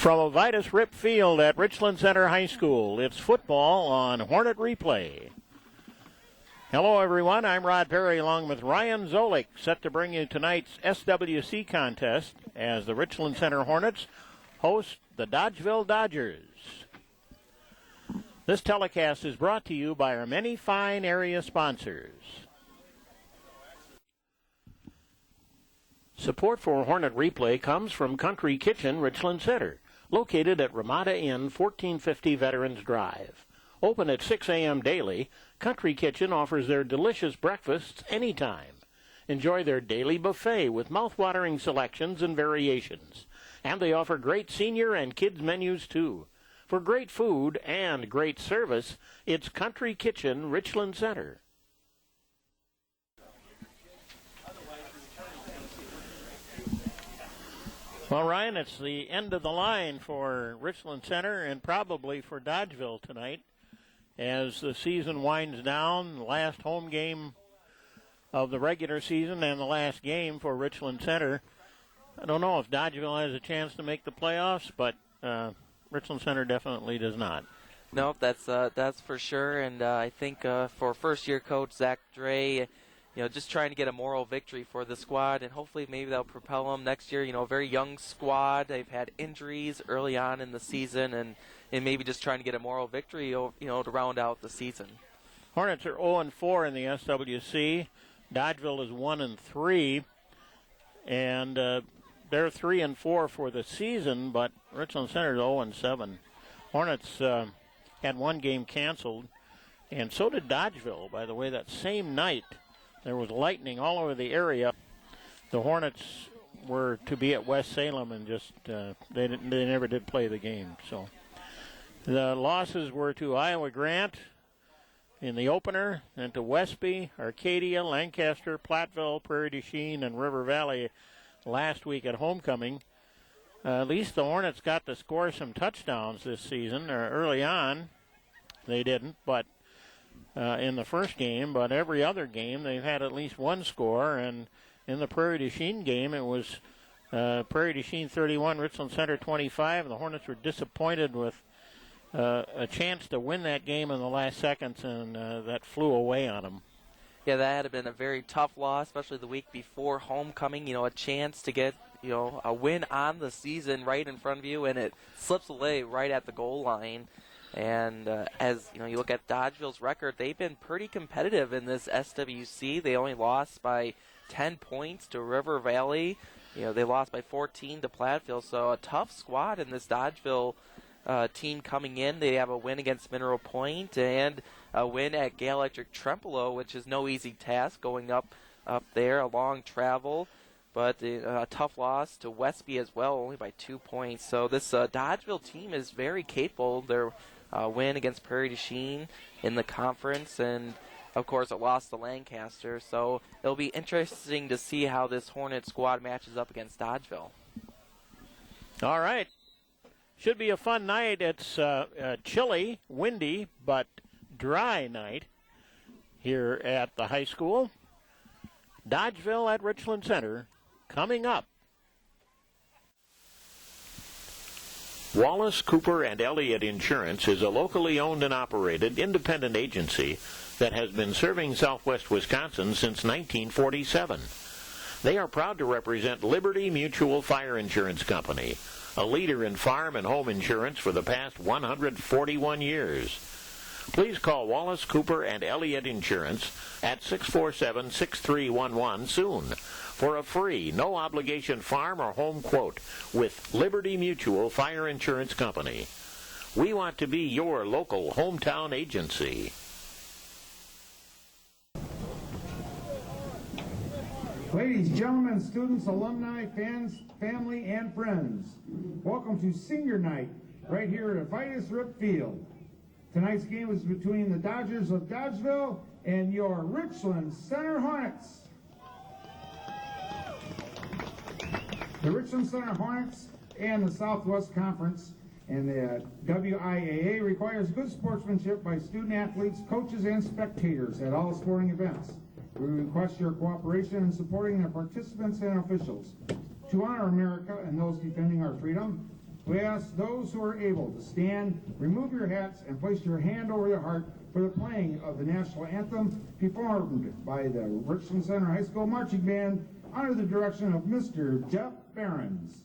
From Vitus Rip Field at Richland Center High School, it's football on Hornet Replay. Hello, everyone. I'm Rod Perry along with Ryan Zolik, set to bring you tonight's SWC contest as the Richland Center Hornets host the Dodgeville Dodgers. This telecast is brought to you by our many fine area sponsors. Support for Hornet Replay comes from Country Kitchen Richland Center, located at Ramada Inn, 1450 Veterans Drive. Open at 6 a.m. daily, Country Kitchen offers their delicious breakfasts anytime. Enjoy their daily buffet with mouth-watering selections and variations. And they offer great senior and kids menus, too. For great food and great service, it's Country Kitchen Richland Center. Well, Ryan, it's the end of the line for Richland Center and probably for Dodgeville tonight as the season winds down. The last home game of the regular season and the last game for Richland Center. I don't know if Dodgeville has a chance to make the playoffs, but Richland Center definitely does not. No, that's for sure. And I think for first-year coach Zach Dre, just trying to get a moral victory for the squad, and hopefully maybe that'll propel them next year. A very young squad. They've had injuries early on in the season, and maybe just trying to get a moral victory, to round out the season. Hornets are 0-4 in the SWC. Dodgeville is 1-3, and they're 3-4 for the season, but Richland Center is 0-7. Hornets had one game canceled, and so did Dodgeville, by the way, that same night. There was lightning all over the area. The Hornets were to be at West Salem and just they never did play the game. So the losses were to Iowa Grant in the opener, and to Westby, Arcadia, Lancaster, Platteville, Prairie du Chien, and River Valley last week at homecoming. At least the Hornets got to score some touchdowns this season. Early on, they didn't, but in the first game, but every other game they've had at least one score, and in the Prairie du Chien game it was Prairie du Chien 31, Richland Center 25, and the Hornets were disappointed with a chance to win that game in the last seconds, and that flew away on them. Yeah, that had been a very tough loss, especially the week before homecoming, a chance to get, a win on the season right in front of you, and it slips away right at the goal line. And as you look at Dodgeville's record, they've been pretty competitive in this SWC. They only lost by 10 points to River Valley. They lost by 14 to Platteville. So a tough squad in this Dodgeville team coming in. They have a win against Mineral Point and a win at Gale Electric Trempealeau, which is no easy task going up there, a long travel. But a tough loss to Westby as well, only by 2 points. So this Dodgeville team is very capable. They're win against Prairie du Chien in the conference, and of course it lost to Lancaster. So it'll be interesting to see how this Hornet squad matches up against Dodgeville. All right. Should be a fun night. It's a chilly, windy, but dry night here at the high school. Dodgeville at Richland Center coming up. Wallace, Cooper, and Elliott Insurance is a locally owned and operated independent agency that has been serving Southwest Wisconsin since 1947. They are proud to represent Liberty Mutual Fire Insurance Company, a leader in farm and home insurance for the past 141 years. Please call Wallace, Cooper, and Elliott Insurance at 647-6311 soon for a free, no-obligation farm or home quote with Liberty Mutual Fire Insurance Company. We want to be your local hometown agency. Ladies, gentlemen, students, alumni, fans, family, and friends, welcome to Senior Night right here at Vitus Rip Field. Tonight's game is between the Dodgers of Dodgeville and your Richland Center Hornets. The Richland Center Hornets and the Southwest Conference and the WIAA requires good sportsmanship by student athletes, coaches, and spectators at all sporting events. We request your cooperation in supporting the participants and officials. To honor America and those defending our freedom, We ask those who are able to stand, remove your hats, and place your hand over your heart for the playing of the national anthem performed by the Richland Center High School Marching Band under the direction of Mr. Jeff Behrens.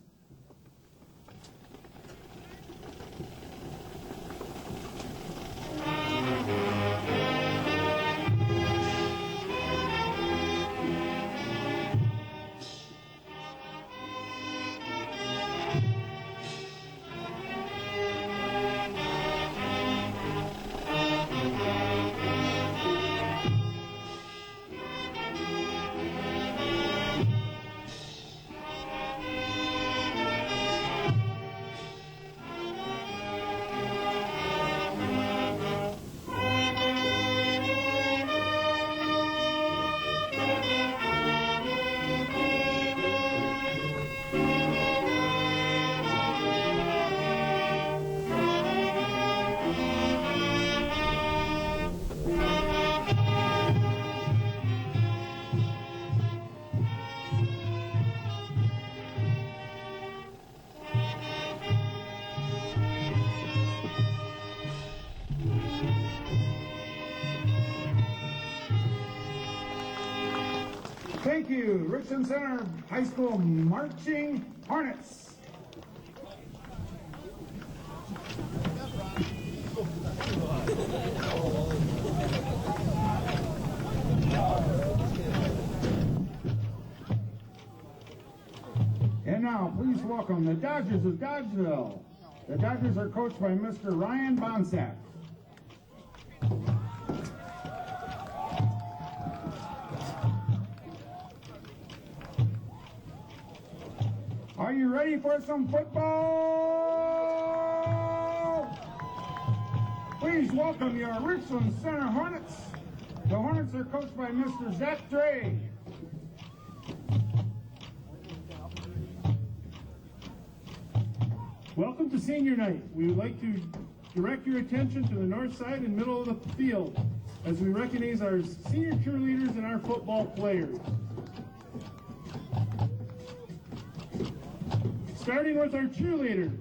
Thank you, Richland Center High School Marching Hornets. And now, please welcome the Dodgers of Dodgeville. The Dodgers are coached by Mr. Ryan Bonsack. Are you ready for some football? Please welcome your Richland Center Hornets. The Hornets are coached by Mr. Zach Dre. Welcome to senior night. We would like to direct your attention to the north side and middle of the field as we recognize our senior cheerleaders and our football players. Starting with our cheerleaders,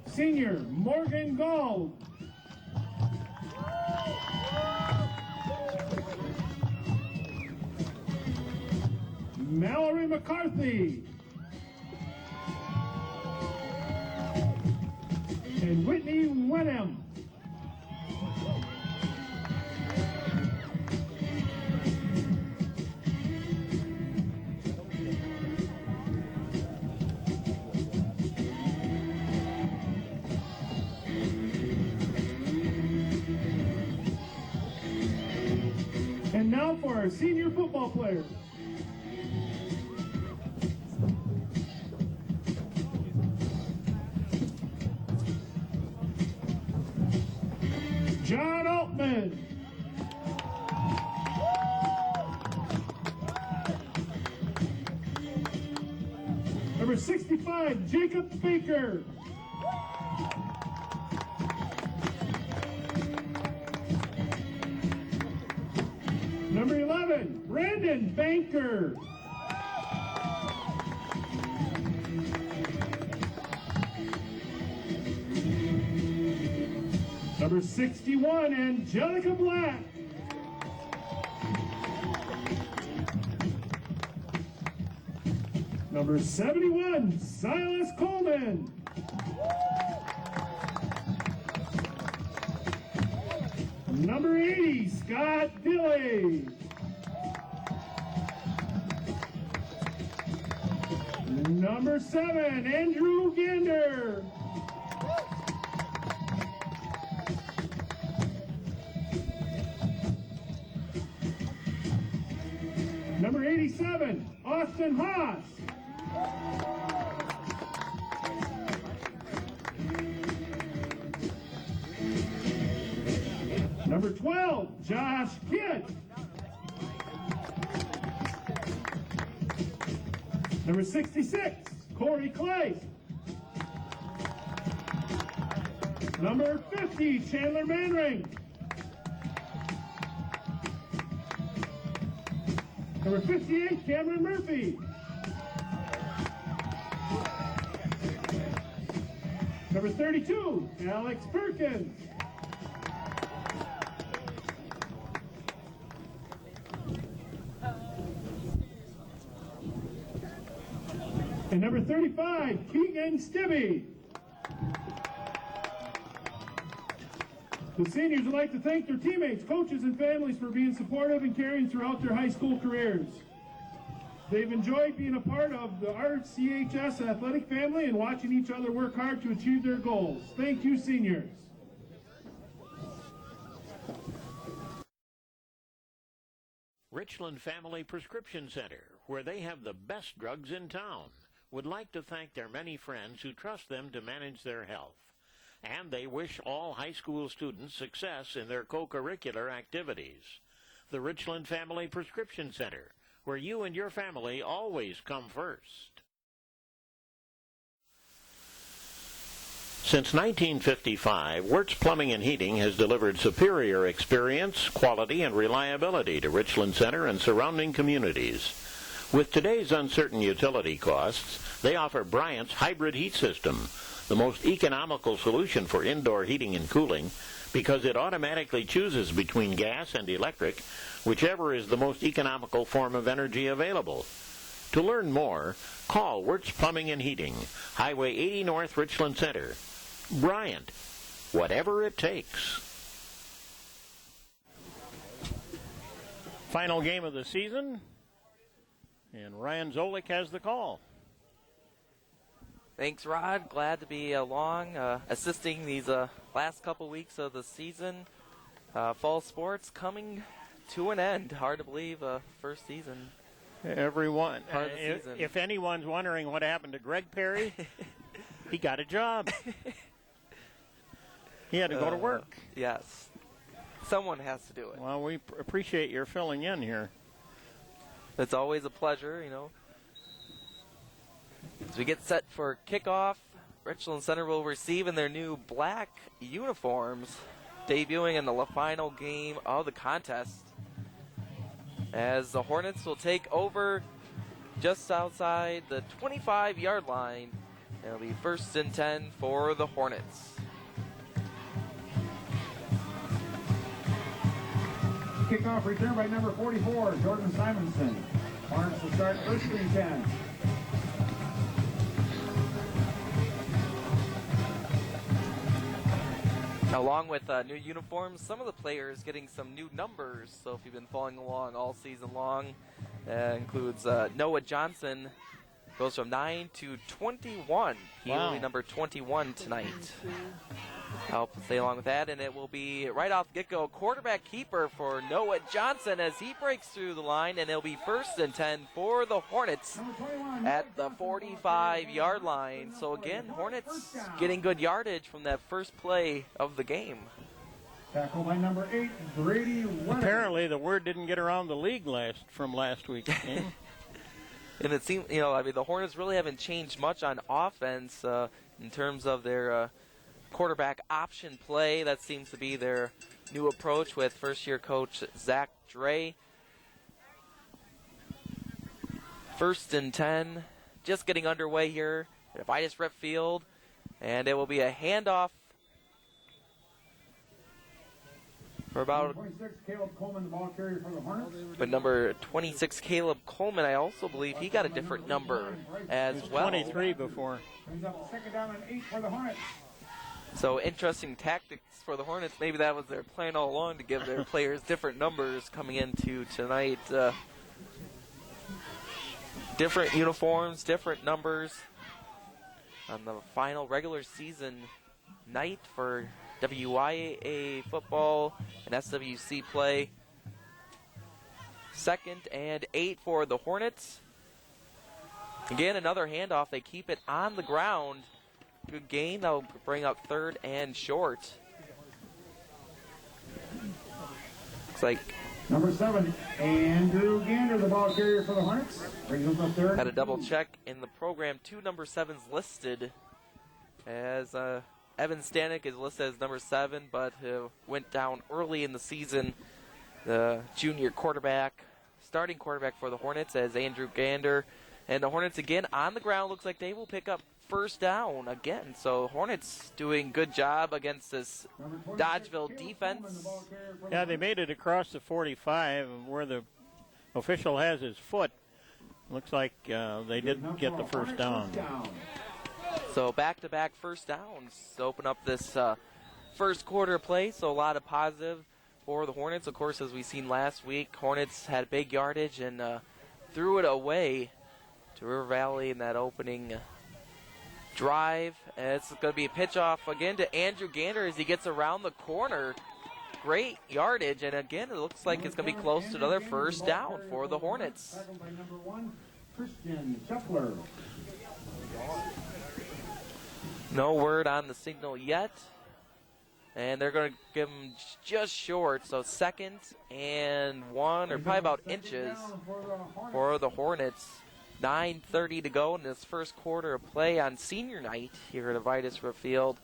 senior Morgan Gold. Mallory McCarthy. And Whitney Wenham. And now for our senior football players. John Altman. Number 65, Jacob Baker. Number 11, Brandon Banker. Number 61, Angelica Black. Number 71, Silas Coleman. Number 80, Scott Dilley. Number 7, Andrew Gander. Number 87, Austin Haas. Number 12, Josh Kidd. Number 66, Corey Clay. Number 50, Chandler Manring. Number 58, Cameron Murphy. Number 32, Alex Perkins. And number 35, Keegan Stibbe. The seniors would like to thank their teammates, coaches, and families for being supportive and caring throughout their high school careers. They've enjoyed being a part of the RCHS athletic family and watching each other work hard to achieve their goals. Thank you, seniors. Richland Family Prescription Center, where they have the best drugs in town, would like to thank their many friends who trust them to manage their health. And they wish all high school students success in their co-curricular activities. The Richland Family Prescription Center, where you and your family always come first. Since 1955, Wirtz Plumbing and Heating has delivered superior experience, quality, and reliability to Richland Center and surrounding communities. With today's uncertain utility costs, they offer Bryant's hybrid heat system, the most economical solution for indoor heating and cooling, because it automatically chooses between gas and electric, whichever is the most economical form of energy available. To learn more, call Wirtz Plumbing and Heating, Highway 80 North, Richland Center. Bryant, whatever it takes. Final game of the season, and Ryan Zolik has the call. Thanks, Rod. Glad to be along, assisting these last couple weeks of the season. Fall sports coming to an end. Hard to believe, first season. Everyone, if anyone's wondering what happened to Greg Perry, he got a job. He had to go to work. Yes. Someone has to do it. Well, we appreciate your filling in here. It's always a pleasure, you know. As we get set for kickoff, Richland Center will receive in their new black uniforms, debuting in the final game of the contest. As the Hornets will take over just outside the 25-yard line. It'll be 1st and 10 for the Hornets. Kickoff return by number 44, Jordan Simonson. Hornets will start 1st and 10. Along with new uniforms, some of the players getting some new numbers. So if you've been following along all season long, includes Noah Johnson, goes from 9 to 21. He will be number 21 tonight. Help stay along with that, and it will be right off the get-go quarterback keeper for Noah Johnson as he breaks through the line, and it'll be 1st and 10 for the Hornets at the 45-yard line. So again, Hornets getting good yardage from that first play of the game. Tackle by number 8, Brady Wenner. Apparently the word didn't get around the league from last week's game. And it seems, you know, I mean, the Hornets really haven't changed much on offense in terms of their quarterback option play. That seems to be their new approach with first-year coach Zach Dre. 1st and 10, just getting underway here at Vitus Rep Field, and it will be a handoff for about. 26, Caleb Coleman, the ball carrier for the Hornets. But number 26, Caleb Coleman, I also believe he got a different number as well. 23 before. Brings up 2nd down and 8 for the Hornets. So interesting tactics for the Hornets. Maybe that was their plan all along, to give their players different numbers coming into tonight. Different uniforms, different numbers on the final regular season night for WIAA football and SWC play. 2nd and 8 for the Hornets. Again, another handoff. They keep it on the ground. Good gain. That'll bring up 3rd and short. Looks like number 7, Andrew Gander, the ball carrier for the Hornets. Brings up 3rd. Had a double check in the program. 2 number 7s listed, as Evan Stanek is listed as number 7, but went down early in the season. The junior quarterback, starting quarterback for the Hornets, as Andrew Gander. And the Hornets again on the ground. Looks like they will pick up first down again. So Hornets doing good job against this Dodgeville defense. Yeah, they made it across the 45 where the official has his foot. Looks like they didn't get the first down. So back-to-back first downs to open up this first quarter play. So a lot of positive for the Hornets. Of course, as we've seen last week, Hornets had big yardage and threw it away to River Valley in that opening drive. And it's going to be a pitch off again to Andrew Gander as he gets around the corner. Great yardage, and again, it looks like it's going to be close to another first down for the Hornets. No word on the signal yet, and they're going to give him just short, so 2nd and 1, or probably about inches for the Hornets. 9:30 to go in this first quarter of play on senior night here at Vitus Field.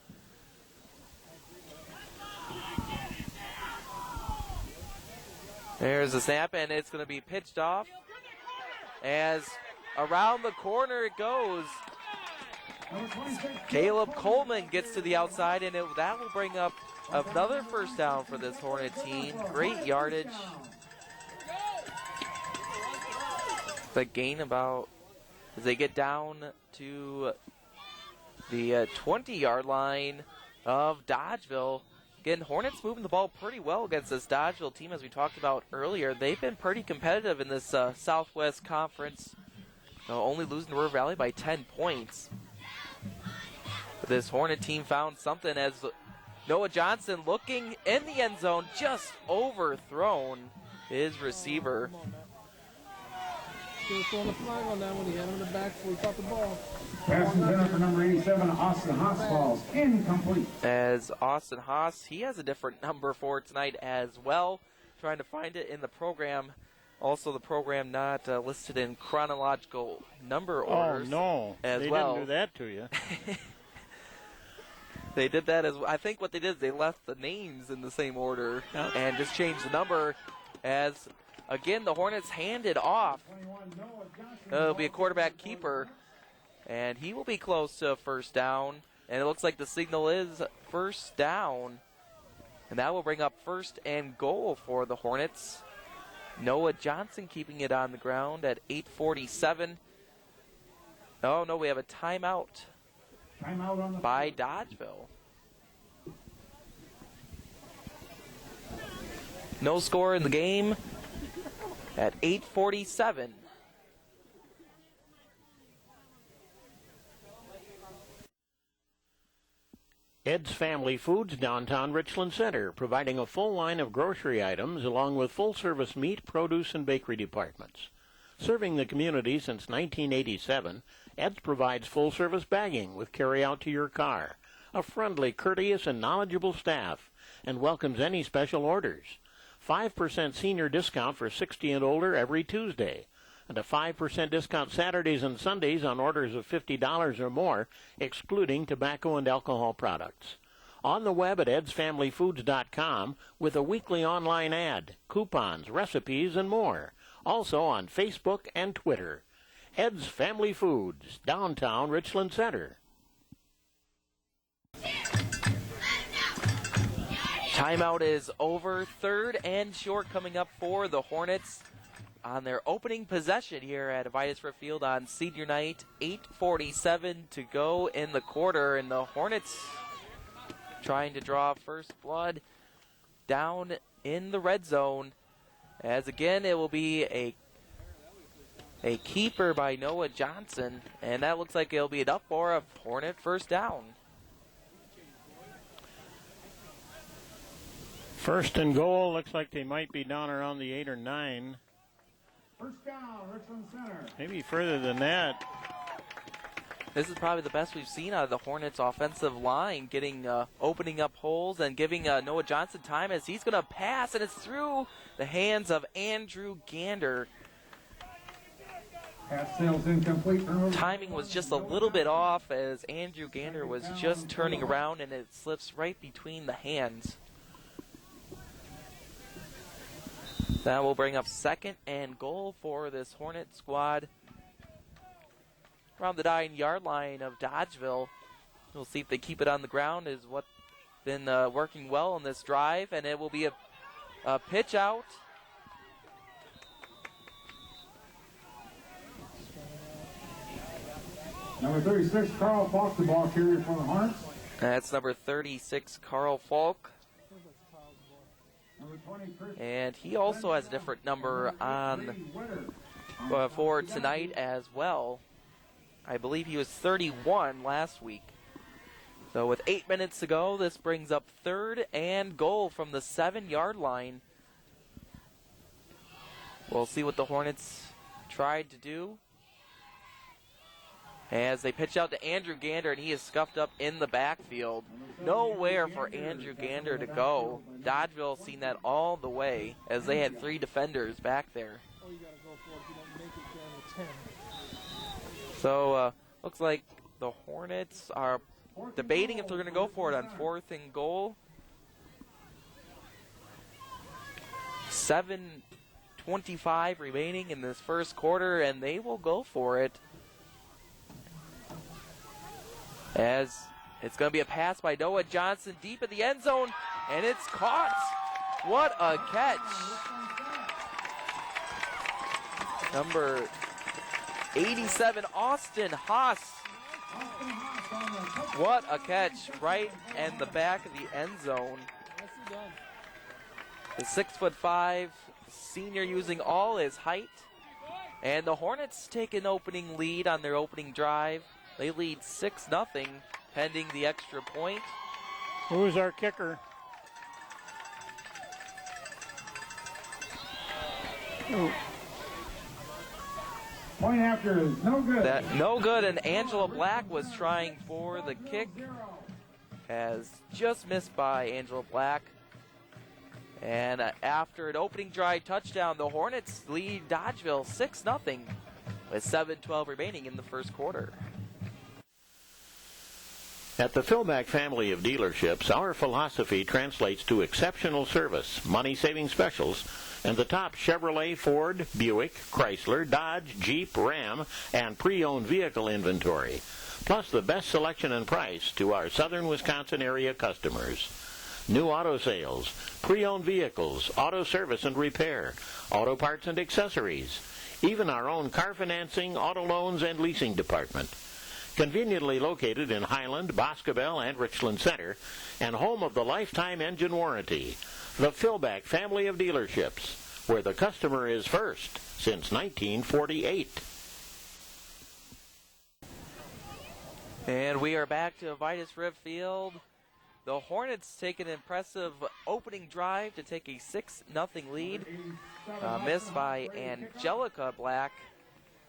There's a snap, and it's going to be pitched off as around the corner it goes. Caleb Coleman gets to the outside, and that will bring up another first down for this Hornet team. Great yardage. The gain about, as they get down to the 20-yard line of Dodgeville. Again, Hornets moving the ball pretty well against this Dodgeville team, as we talked about earlier. They've been pretty competitive in this Southwest Conference, only losing to River Valley by 10 points. But this Hornet team found something as Noah Johnson looking in the end zone, just overthrown his receiver. Should have thrown the flag on that one. He had him in the back before he caught the ball. Pass intended for number 87, Austin Haas, falls incomplete. As Austin Haas, he has a different number for tonight as well. Trying to find it in the program. Also, the program not listed in chronological number orders. Oh, no. As they well. Didn't do that to you. They did that as well. I think what they did is they left the names in the same order and just changed the number as, again, the Hornets handed off. It'll be a quarterback keeper, and he will be close to a first down. And it looks like the signal is first down. And that will bring up first and goal for the Hornets. Noah Johnson keeping it on the ground at 8:47. Oh, no, we have a timeout by Dodgeville. No score in the game at 8:47. Ed's Family Foods, downtown Richland Center, providing a full line of grocery items along with full-service meat, produce, and bakery departments. Serving the community since 1987, Ed's provides full-service bagging with carry-out to your car, a friendly, courteous, and knowledgeable staff, and welcomes any special orders. 5% senior discount for 60 and older every Tuesday, and a 5% discount Saturdays and Sundays on orders of $50 or more, excluding tobacco and alcohol products. On the web at edsfamilyfoods.com with a weekly online ad, coupons, recipes, and more. Also on Facebook and Twitter. Ed's Family Foods, downtown Richland Center. Timeout is over. 3rd and short coming up for the Hornets on their opening possession here at Vitus Field on senior night. 8:47 to go in the quarter, and the Hornets trying to draw first blood down in the red zone. As again, it will be a keeper by Noah Johnson, and that looks like it'll be enough for a Hornet first down. First and goal, looks like they might be down around the 8 or 9. First down, Richland Center. Maybe further than that. This is probably the best we've seen out of the Hornets' offensive line, getting opening up holes and giving Noah Johnson time as he's going to pass, and it's through the hands of Andrew Gander. Pass sails incomplete. Timing was just a little bit off as Andrew Gander was just turning around, and it slips right between the hands. That will bring up 2nd and goal for this Hornet squad. around the 9-yard line of Dodgeville. We'll see if they keep it on the ground, is what's been working well in this drive, and it will be a pitch out. Number 36, Carl Falk, the ball carrier for the Hornets. That's number 36, Carl Falk. Number 20, Chris. And he also has a different number on for tonight as well. I believe he was 31 last week. So with 8 minutes to go, this brings up 3rd and goal from the 7-yard line. We'll see what the Hornets tried to do. As they pitch out to Andrew Gander, and he is scuffed up in the backfield. Nowhere for Andrew Gander to go. Dodgeville seen that all the way, as they had 3 defenders back there. Oh, you gotta go for it if you don't make it down to 10. So, looks like the Hornets are debating if they're going to go for it on 4th and goal. 7:25 remaining in this first quarter, and they will go for it. As it's going to be a pass by Noah Johnson deep in the end zone, and it's caught. What a catch. Number 87, Austin Haas. What a catch right in the back of the end zone. The 6'5" senior using all his height. And the Hornets take an opening lead on their opening drive. They lead 6-0 pending the extra point. Who is our kicker? Point after is no good. No good, and Angela Black was trying for the kick. Has just missed by Angela Black. And after an opening drive touchdown, the Hornets lead Dodgeville 6-0 with 7:12 remaining in the first quarter. At the Philback family of dealerships, our philosophy translates to exceptional service, money-saving specials, and the top Chevrolet, Ford, Buick, Chrysler, Dodge, Jeep, Ram, and pre-owned vehicle inventory, plus the best selection and price to our southern Wisconsin area customers. New auto sales, pre-owned vehicles, auto service and repair, auto parts and accessories, even our own car financing, auto loans, and leasing department. Conveniently located in Highland, Boscobel, and Richland Center, and home of the lifetime engine warranty, the Philback family of dealerships, where the customer is first since 1948. And we are back to Vitus Riv Field. The Hornets take an impressive opening drive to take a 6-0 lead. Missed by Angelica Black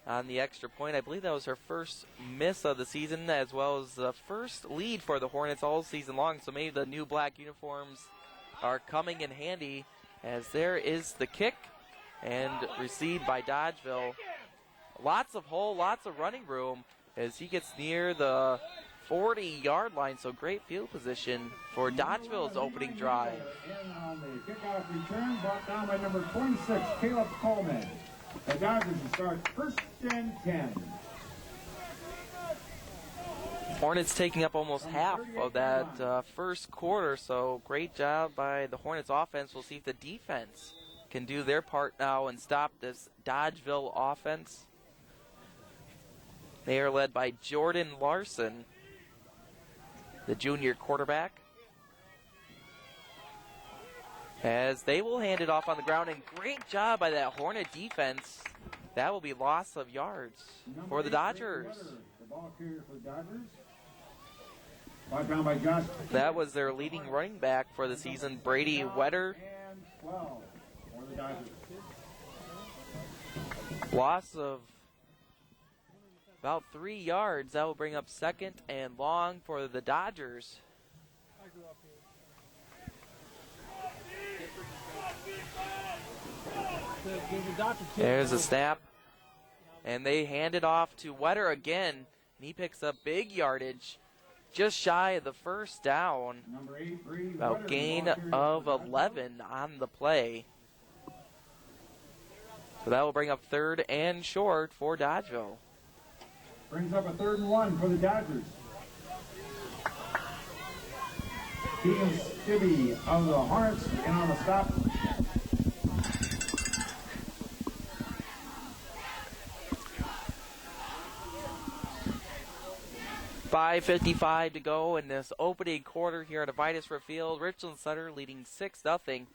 on the extra point. I believe that was her first miss of the season, as well as the first lead for the Hornets all season long. So maybe the new black uniforms are coming in handy, as there is the kick and received by Dodgeville. Lots of hole, lots of running room as he gets near the 40-yard line, so great field position for Dodgeville's opening drive. And on the kickoff return, brought down by number 26, Caleb Coleman. The Dodgers will start 1st and 10. Hornets taking up almost half of that first quarter, so great job by the Hornets offense. We'll see if the defense can do their part now and stop this Dodgeville offense. They are led by Jordan Larson, the junior quarterback, as they will hand it off on the ground. And great job by that Hornet defense. That will be loss of yards for the Dodgers. The ball carrier for the Dodgers. Brought down by Josh. That was their leading running back for the season, Brady Wetter. And 12 for the Dodgers. Loss of about 3 yards. That will bring up 2nd and long for the Dodgers. There's a snap. And they hand it off to Wetter again. And he picks up big yardage. Just shy of the first down. Number 8, About gain of 11 on the play. So that will bring up 3rd and short for Dodgeville. Brings up a 3rd and 1 for the Dodgers. Keegan Stibbe of the Hornets and on the stop. .5:55 to go in this opening quarter here at Vitus Field. Richland Center leading 6-0.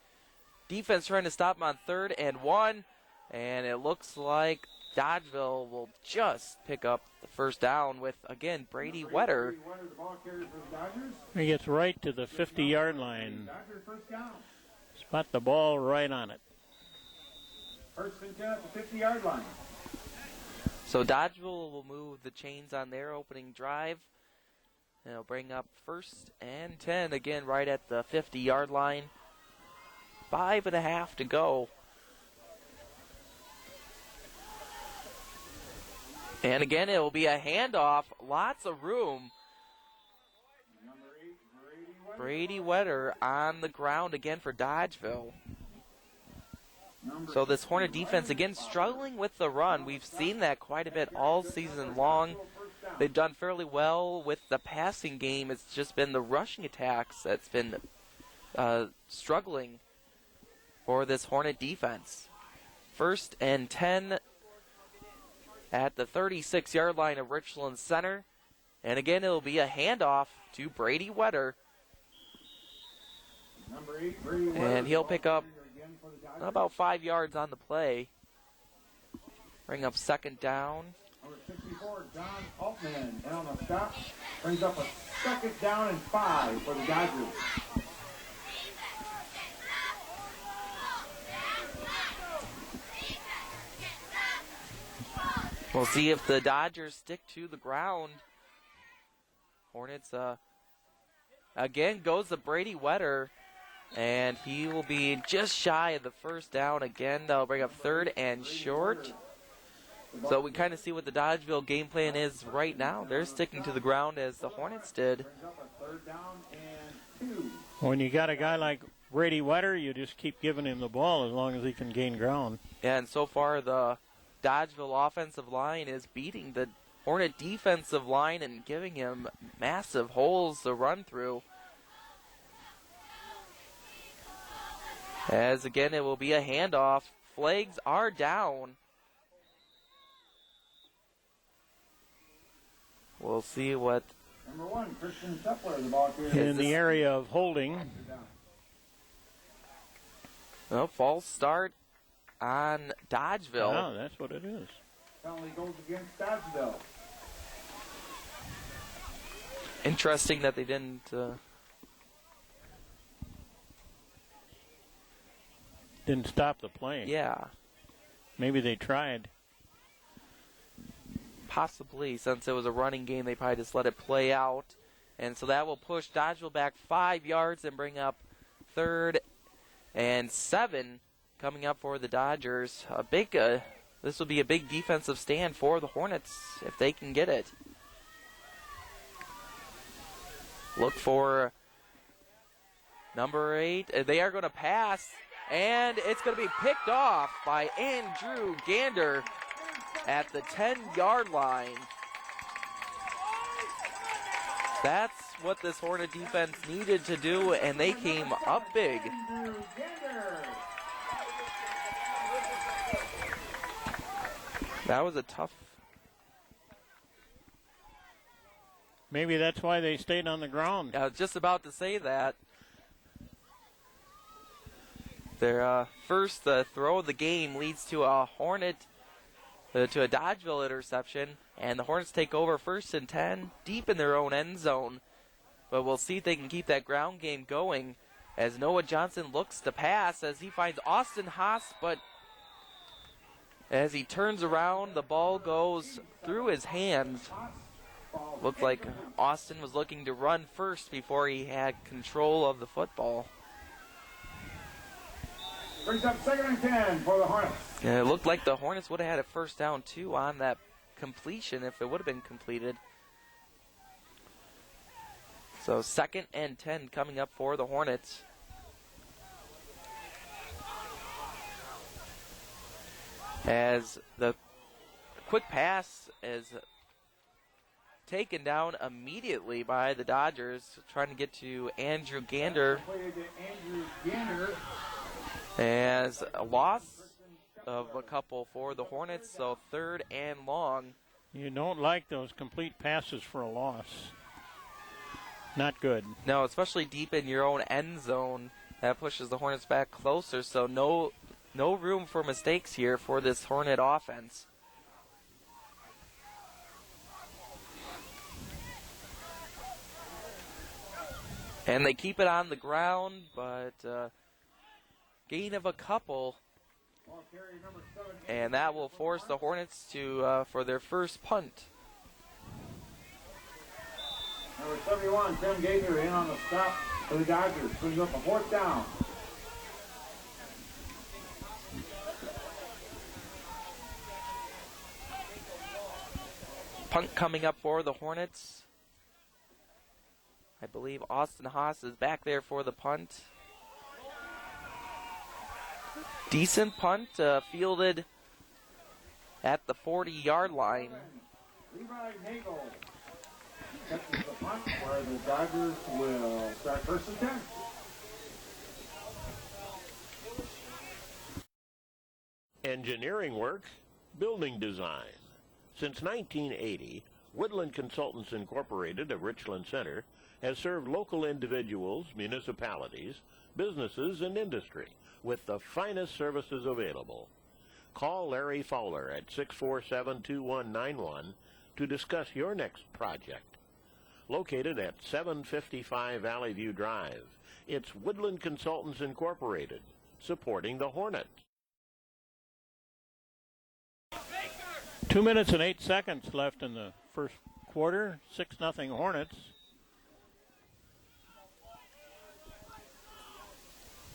Defense trying to stop them on 3rd and 1. And it looks like Dodgeville will just pick up the first down with, again, Brady Wetter. He gets right to the 50-yard line. Spot the ball right on it. First and 10 at the 50-yard line. So Dodgeville will move the chains on their opening drive. And it'll bring up 1st and 10, again, right at the 50-yard line. 5.5 to go. And again, it will be a handoff. Lots of room. Brady Wetter on the ground again for Dodgeville. So this Hornet defense, again, struggling with the run. We've seen that quite a bit all season long. They've done fairly well with the passing game. It's just been the rushing attacks that's been struggling for this Hornet defense. 1st and 10 at the 36-yard line of Richland Center. And again, it'll be a handoff to Brady Wetter. And he'll pick up about 5 yards on the play. Bring up 2nd down. Number 64, John Altman, and on the stop, brings up a 2nd down and 5 for the Dodgers. We'll see if the Dodgers stick to the ground. Hornets, again, goes to Brady Wetter. And he will be just shy of the 1st down again. That'll bring up 3rd and short. So we kind of see what the Dodgeville game plan is right now. They're sticking to the ground as the Hornets did. When you got a guy like Brady Wetter, you just keep giving him the ball as long as he can gain ground. And so far, the Dodgeville offensive line is beating the Hornet defensive line and giving him massive holes to run through. As again, it will be a handoff. Flags are down. We'll see what. Number 1, Christian Tepler, the ball carrier. In the area of holding. No, false start on Dodgeville. Oh, that's what it is. Penalty goes against Dodgeville. Interesting that they didn't. Didn't stop the play. Yeah, Maybe they tried. possibly. Since it was a running game, they probably just let it play out. And so that will push Dodgeville back 5 yards and bring up 3rd and 7 coming up for the Dodgers. This will be a big defensive stand for the Hornets if they can get it. Look for number 8. They are going to pass. And it's going to be picked off by Andrew Gander at the 10-yard line. That's what this Hornet defense needed to do, and they came up big. That was a tough. Maybe that's why they stayed on the ground. I was just about to say that. Their first throw of the game leads to a Dodgeville interception, and the Hornets take over 1st and 10 deep in their own end zone. But we'll see if they can keep that ground game going as Noah Johnson looks to pass as he finds Austin Haas, but as he turns around, the ball goes through his hands. Looked like Austin was looking to run first before he had control of the football. Brings up 2nd and 10 for the Hornets. And it looked like the Hornets would have had a 1st down, too, on that completion if it would have been completed. So 2nd and 10 coming up for the Hornets. As the quick pass is taken down immediately by the Dodgers, trying to get to Andrew Gander. As a loss of a couple for the Hornets, so 3rd and long. You don't like those complete passes for a loss. Not good. No, especially deep in your own end zone. That pushes the Hornets back closer, so no room for mistakes here for this Hornet offense. And they keep it on the ground, but gain of a couple. And that will force the Hornets to for their first punt. Number 71, Tim Gaither in on the stop for the Dodgers, putting up a 4th down. Punt coming up for the Hornets. I believe Austin Haas is back there for the punt. Decent punt, fielded at the 40-yard line. Levi Nagel catches the punt where the Dodgers will start 1st and 10. Engineering work, building design. Since 1980, Woodland Consultants Incorporated of Richland Center has served local individuals, municipalities, businesses, and industry with the finest services available. Call Larry Fowler at 647-2191 to discuss your next project. Located at 755 Valley View Drive, it's Woodland Consultants Incorporated, supporting the Hornets. 2 minutes and 8 seconds left in the first quarter. 6-0 Hornets.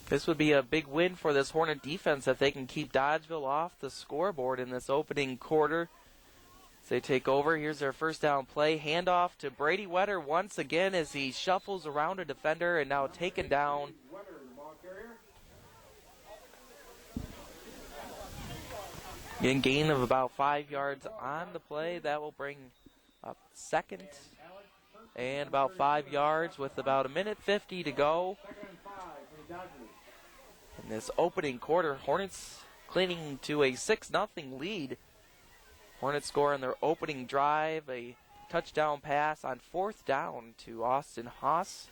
This would be a big win for this Hornet defense if they can keep Dodgeville off the scoreboard in this opening quarter. As they take over, here's their first down play. Handoff to Brady Wetter once again as he shuffles around a defender and now taken down. In gain of about 5 yards on the play. That will bring up 2nd and about 5 yards with about 1:50 to go. In this opening quarter, Hornets clinging to a 6-0 lead. Hornets score on their opening drive, a touchdown pass on 4th down to Austin Haas.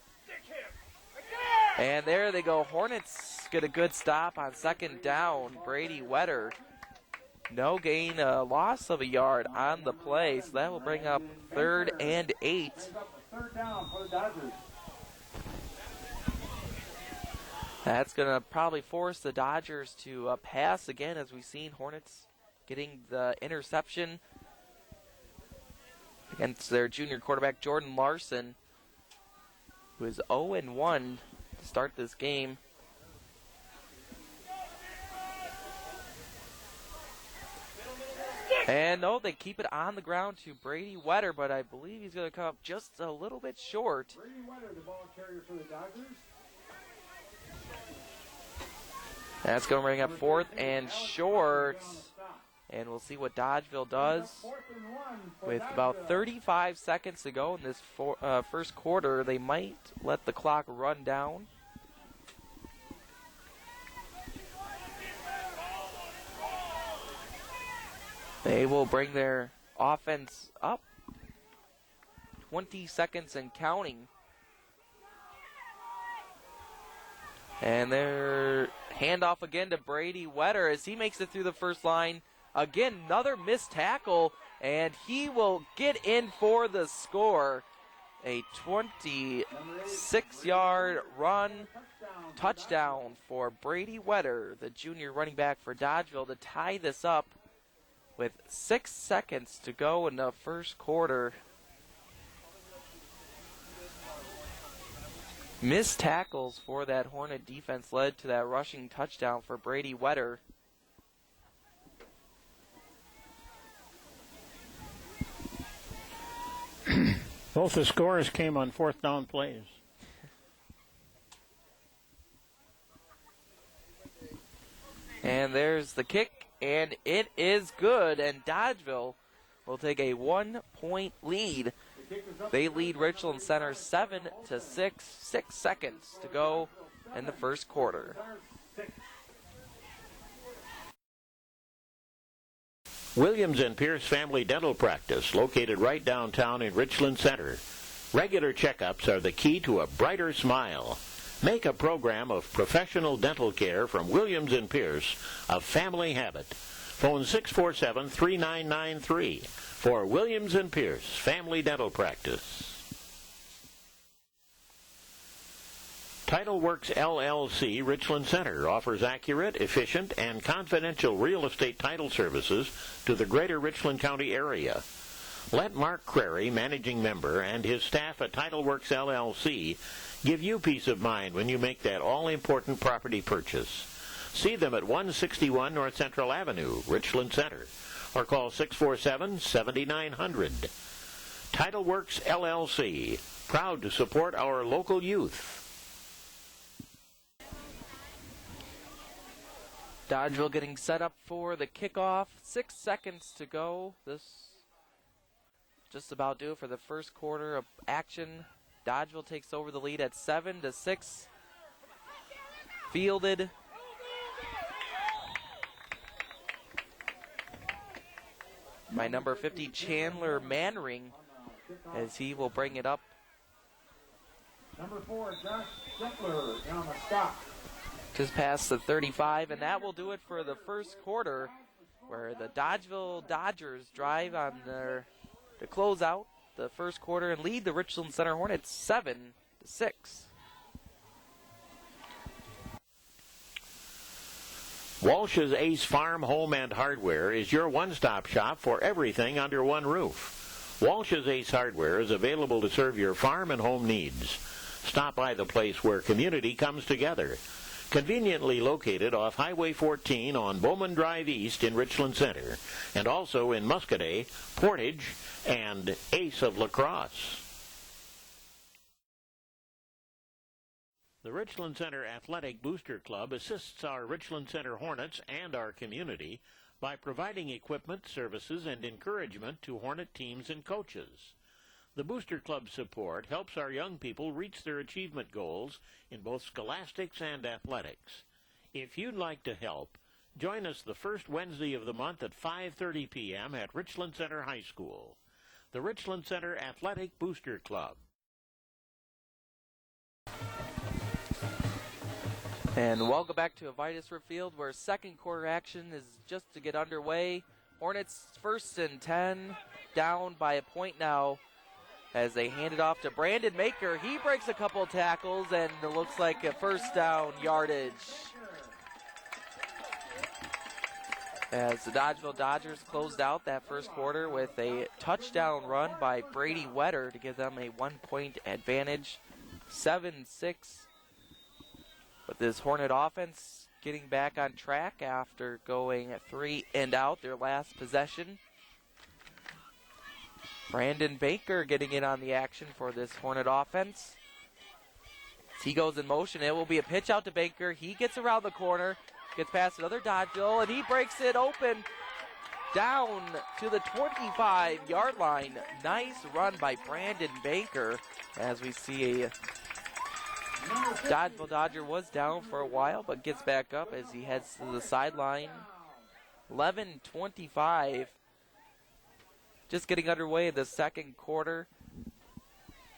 And there they go. Hornets get a good stop on 2nd down. Brady Wetter. No gain, loss of a yard on the play, so that will bring up 3rd and 8. 3rd down for the Dodgers. That's going to probably force the Dodgers to pass again, as we've seen Hornets getting the interception against their junior quarterback, Jordan Larson, who is 0-1 to start this game. And no, they keep it on the ground to Brady Wetter, but I believe he's going to come up just a little bit short. Brady Wetter, the ball carrier for the Dodgers. That's going to bring up 4th and short. And we'll see what Dodgeville does. With about 35 seconds to go in this first quarter, they might let the clock run down. They will bring their offense up. 20 seconds and counting. And their handoff again to Brady Wetter as he makes it through the first line. Again, another missed tackle, and he will get in for the score. A 26-yard run touchdown for Brady Wetter, the junior running back for Dodgeville, to tie this up with 6 seconds to go in the first quarter. Missed tackles for that Hornet defense led to that rushing touchdown for Brady Wetter. Both the scores came on 4th down plays. And there's the kick, and it is good. And Dodgeville will take a 1-point lead. They lead Richland Center 7-6. 6 seconds to go in the first quarter. Williams and Pierce Family Dental Practice, located right downtown in Richland Center. Regular checkups are the key to a brighter smile. Make a program of professional dental care from Williams and Pierce a family habit. Phone 647-3993 for Williams and Pierce Family Dental Practice. TitleWorks LLC Richland Center offers accurate, efficient, and confidential real estate title services to the greater Richland County area. Let Mark Crary, managing member, and his staff at TitleWorks LLC give you peace of mind when you make that all-important property purchase. See them at 161 North Central Avenue, Richland Center, or call 647-7900. TitleWorks LLC, proud to support our local youth. Dodgeville getting set up for the kickoff. 6 seconds to go. This just about do it for the first quarter of action. Dodgeville takes over the lead at 7-6. Fielded. By number 50, Chandler Manring, as he will bring it up. Number 4, Josh Scheffler on the stop. Just past the 35, and that will do it for the first quarter, where the Dodgeville Dodgers drive on their to close out the first quarter and lead the Richland Center Hornets 7-6. Walsh's Ace Farm, Home, and Hardware is your one-stop shop for everything under one roof. Walsh's Ace Hardware is available to serve your farm and home needs. Stop by the place where community comes together. Conveniently located off Highway 14 on Bowman Drive East in Richland Center, and also in Muscadet, Portage, and Ace of La Crosse. The Richland Center Athletic Booster Club assists our Richland Center Hornets and our community by providing equipment, services, and encouragement to Hornet teams and coaches. The Booster Club support helps our young people reach their achievement goals in both scholastics and athletics. If you'd like to help, join us the first Wednesday of the month at 5:30 p.m. at Richland Center High School. The Richland Center Athletic Booster Club. And welcome back to Avitus Field, where second quarter action is just to get underway. Hornets 1st and 10, down by a point now as they hand it off to Brandon Maker. He breaks a couple tackles, and it looks like a first down yardage. As the Dodgeville Dodgers closed out that first quarter with a touchdown run by Brady Wetter to give them a 1-point advantage, 7-6. But this Hornet offense getting back on track after going 3 and out their last possession. Brandon Baker getting in on the action for this Hornet offense. As he goes in motion, it will be a pitch out to Baker. He gets around the corner, gets past another Dodgeville, and he breaks it open down to the 25-yard line. Nice run by Brandon Baker, as we see a Dodgeville Dodger was down for a while, but gets back up as he heads to the sideline. 11:25. Just getting underway in the second quarter.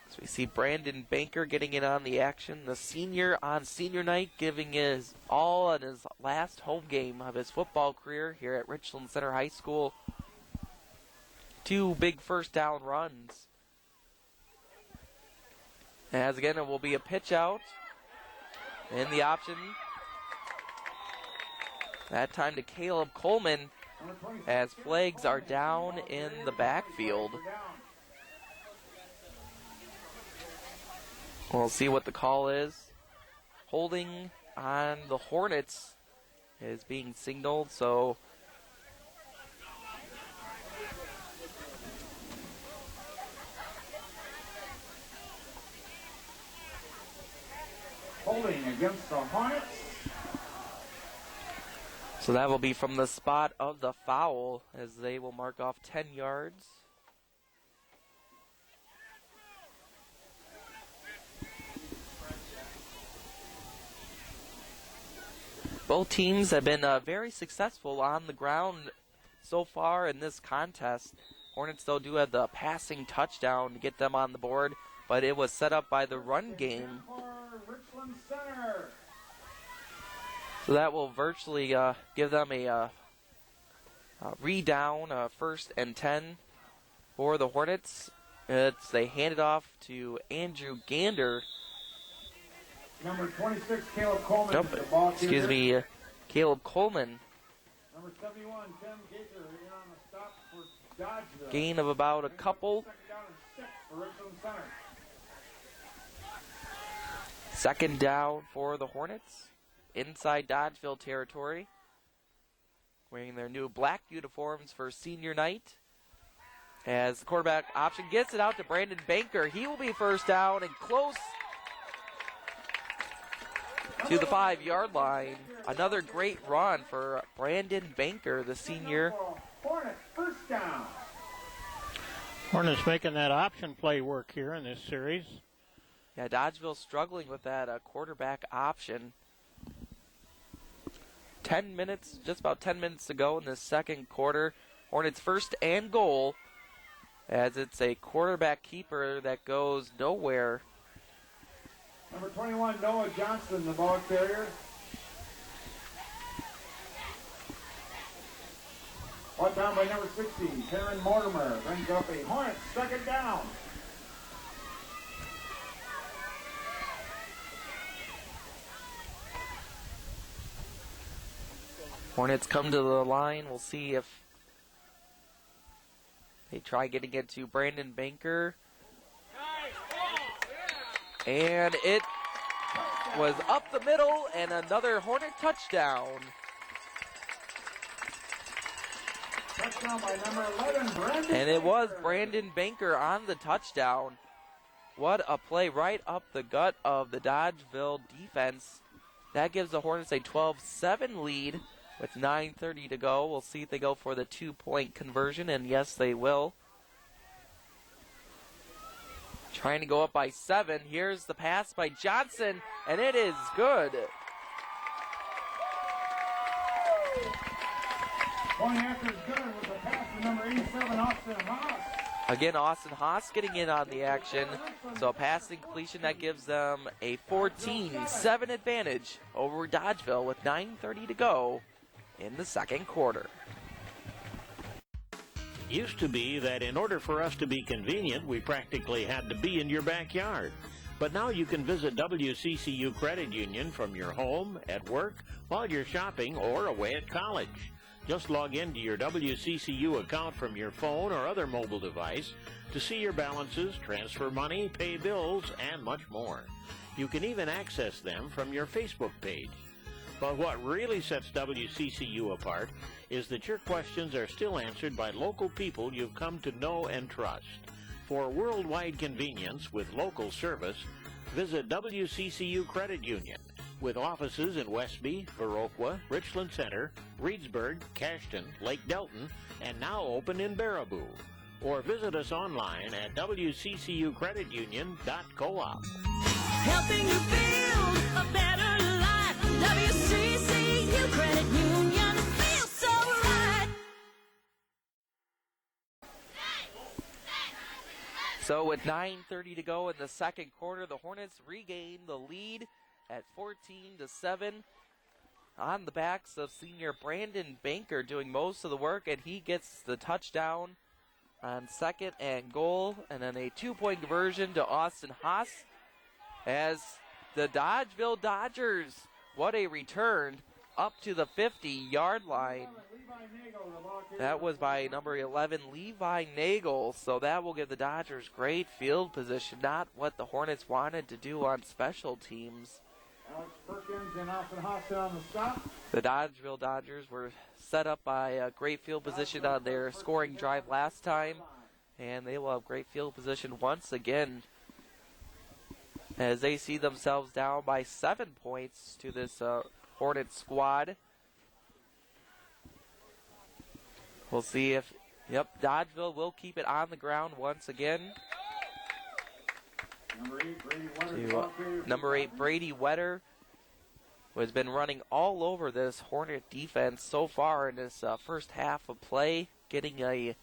So we see Brandon Baker getting in on the action. The senior on senior night, giving his all on his last home game of his football career here at Richland Center High School. 2 big first down runs. As again, it will be a pitch out in the option. That time to Caleb Coleman, as flags are down in the backfield. We'll see what the call is. Holding on the Hornets is being signaled, so Holding against the Hornets. So that will be from the spot of the foul as they will mark off 10 yards. Both teams have been very successful on the ground so far in this contest. Hornets, though, do have the passing touchdown to get them on the board, but it was set up by the run game. Richland Center. So that will virtually give them a re-down, 1st and 10 for the Hornets. They hand it off to Andrew Gander. Number 26, Caleb Coleman. Nope, is the ball excuse carrier. me, Caleb Coleman. Number 71, Tim Gaither in on the stop for Dodgeville. Gain of about a couple. Second down and 6 for Richland Center. Second down for the Hornets. Inside Dodgeville territory. Wearing their new black uniforms for senior night. As the quarterback option gets it out to Brandon Banker. He will be first down and close to the 5-yard line. Another great run for Brandon Banker, the senior. Hornets, first down. Hornets making that option play work here in this series. Yeah, Dodgeville struggling with that quarterback option. 10 minutes, just about 10 minutes to go in the second quarter. Hornets first and goal, as it's a quarterback keeper that goes nowhere. Number 21, Noah Johnson, the ball carrier. Brought down by number 16, Karen Mortimer. Brings up a Hornets second down. Hornets come to the line. We'll see if they try getting it to Brandon Banker. And it was up the middle and another Hornet touchdown. Touchdown by number 11, Brandon And it was Banker. Brandon Banker on the touchdown. What a play right up the gut of the Dodgeville defense. That gives the Hornets a 12-7 lead with 9:30 to go. We'll see if they go for the 2-point conversion, and yes, they will. Trying to go up by 7. Here's the pass by Johnson, and it is good. Going after is good with the pass to number 87, Austin Haas. Again, Austin Haas getting in on the action. So a passing completion that gives them a 14-7 advantage over Dodgeville with 9:30 to go in the second quarter. Used to be that in order for us to be convenient, we practically had to be in your backyard. But now you can visit WCCU Credit Union from your home, at work, while you're shopping, or away at college. Just log into your WCCU account from your phone or other mobile device to see your balances, transfer money, pay bills, and much more. You can even access them from your Facebook page. But what really sets WCCU apart is that your questions are still answered by local people you've come to know and trust. For worldwide convenience with local service, visit WCCU Credit Union, with offices in Westby, Viroqua, Richland Center, Reedsburg, Cashton, Lake Delton, and now open in Baraboo. Or visit us online at wccucreditunion.coop. Helping you build a better life. WCCU Credit Union feels so right. So with 9:30 to go in the second quarter, the Hornets regain the lead at 14-7 on the backs of senior Brandon Banker doing most of the work, and he gets the touchdown on second and goal, and then a 2-point conversion to Austin Haas as the Dodgeville Dodgers, what a return, up to the 50-yard line. That was by number 11, Levi Nagel, so that will give the Dodgers great field position, not what the Hornets wanted to do on special teams. Alex Perkins and Austin Haas on the stop. The Dodgeville Dodgers were set up by a great field position on their scoring drive last time, and they will have great field position once again as they see themselves down by 7 points to this Hornet squad. We'll see if, Dodgeville will keep it on the ground once again. Number 8, Brady Wetter, who has been running all over this Hornet defense so far in this first half of play, getting a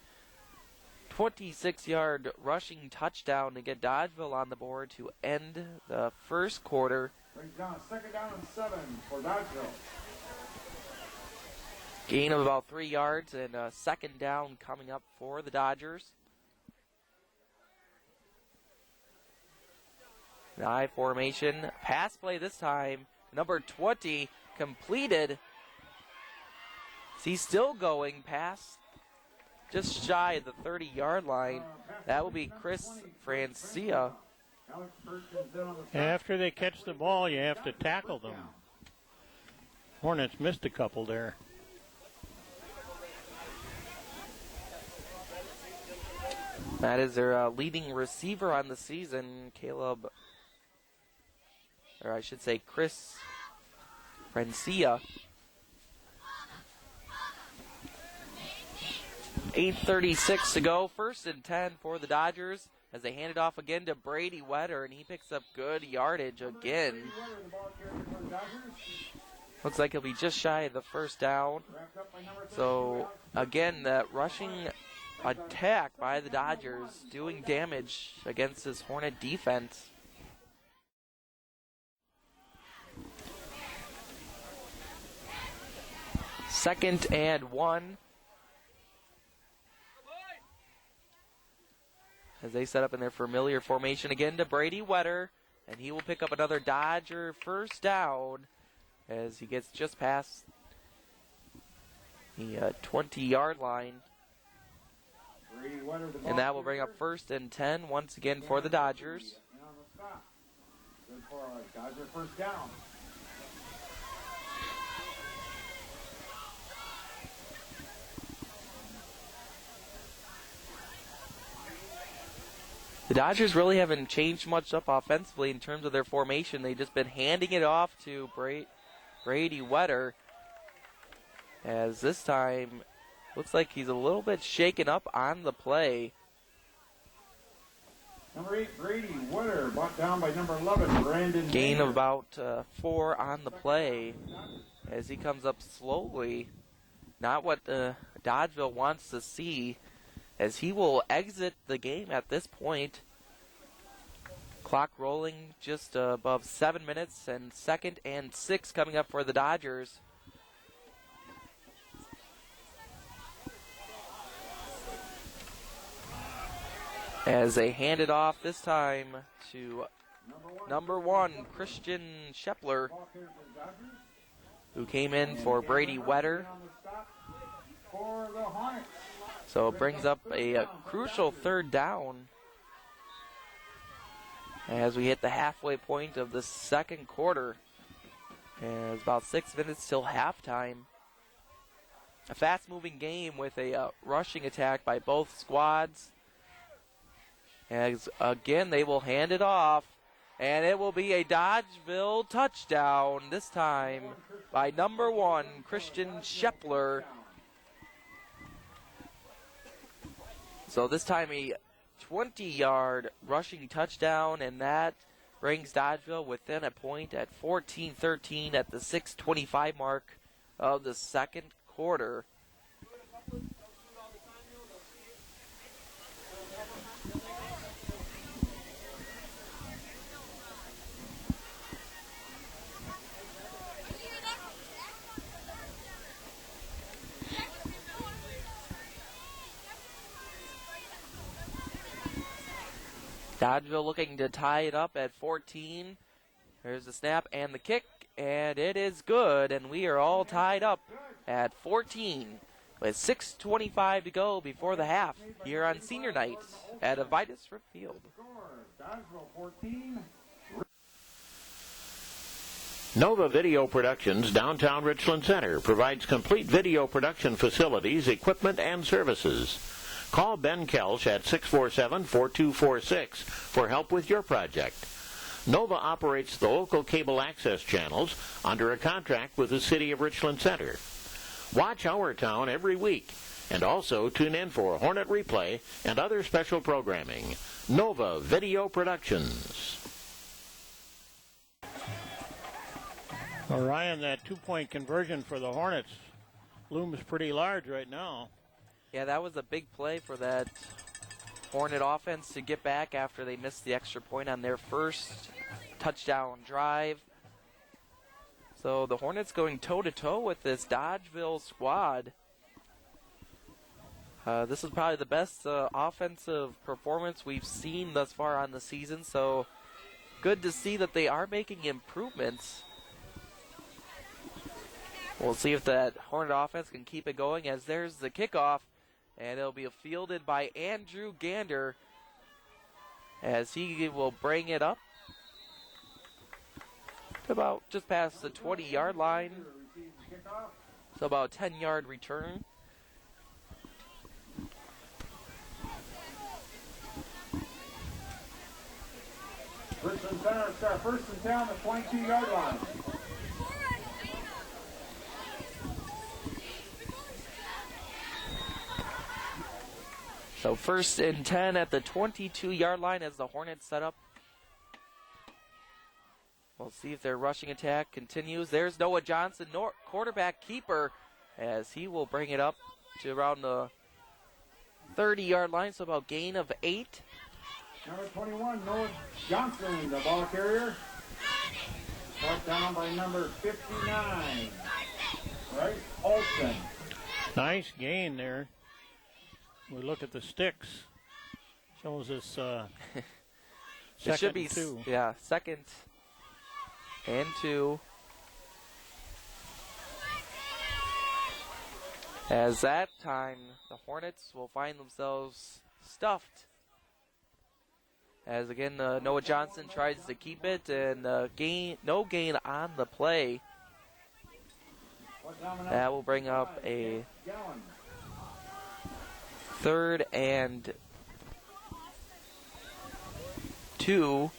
26-yard rushing touchdown to get Dodgeville on the board to end the first quarter. Brings down a 2nd down and 7 for Dodgeville. Gain of about 3 yards and a 2nd down coming up for the Dodgers. The I formation. Pass play this time. Number 20 completed. He's still going past just shy of the 30-yard line. That will be Chris Francia. After they catch the ball, you have to tackle them. Hornets missed a couple there. That is their leading receiver on the season, Chris Francia. 8:36 to go. 1st and 10 for the Dodgers as they hand it off again to Brady Wetter, and he picks up good yardage again. Looks like he'll be just shy of the 1st down. So, again, that rushing attack by the Dodgers doing damage against this Hornet defense. Second and 1. As they set up in their familiar formation again to Brady Wetter, and he will pick up another Dodger 1st down as he gets just past the 20-yard line. And that will bring up 1st and 10 once again for the Dodgers. Good for a Dodger 1st down. The Dodgers really haven't changed much up offensively in terms of their formation. They've just been handing it off to Brady Wetter, as this time looks like he's a little bit shaken up on the play. Number 8, Brady Wetter, brought down by number 11, Brandon. Gain of about 4 on the play as he comes up slowly. Not what Dodgeville wants to see, as he will exit the game at this point. Clock rolling just above 7 minutes, and 2nd and 6 coming up for the Dodgers. As they hand it off this time to number 1, Christian Shepler, who came in for Brady Wetter. So it brings up a crucial 3rd down as we hit the halfway point of the 2nd quarter. And it's about 6 minutes till halftime. A fast-moving game with a rushing attack by both squads. As again, they will hand it off, and it will be a Dodgeville touchdown, this time by number 1, Christian Shepler. So this time a 20-yard rushing touchdown, and that brings Dodgeville within a point at 14-13 at the 6:25 mark of the 2nd quarter. Dodgeville looking to tie it up at 14. There's the snap and the kick, and it is good, and we are all tied up at 14 with 6:25 to go before the half here on senior night at Avitus Rip Field. Nova Video Productions, downtown Richland Center, provides complete video production facilities, equipment, and services. Call Ben Kelch at 647-4246 for help with your project. Nova operates the local cable access channels under a contract with the City of Richland Center. Watch Our Town every week And also tune in for Hornet Replay and other special programming. Nova Video Productions. Well, Ryan, that two-point conversion for the Hornets looms pretty large right now. Yeah, that was a big play for that Hornet offense to get back after they missed the extra point on their first touchdown drive. So the Hornets going toe-to-toe with this Dodgeville squad. This is probably the best offensive performance we've seen thus far on the season, so good to see that they are making improvements. We'll see if that Hornet offense can keep it going, as there's the kickoff, and it'll be fielded by Andrew Gander as he will bring it up to about just past the 20-yard line. So about a 10-yard return. Richland Center, it's our first and 10 on the 22-yard line. So first and 10 at the 22-yard line as the Hornets set up. We'll see if their rushing attack continues. There's Noah Johnson, quarterback keeper, as he will bring it up to around the 30-yard line, so about gain of 8. Number 21, Noah Johnson, the ball carrier. Brought down by number 59, Bryce Olsen. Nice gain there. We look at the sticks. Shows us It should be, two. yeah, second and 2. As that time, the Hornets will find themselves stuffed. As again, Noah Johnson tries to keep it, and no gain on the play. That will bring up a 3rd and 2.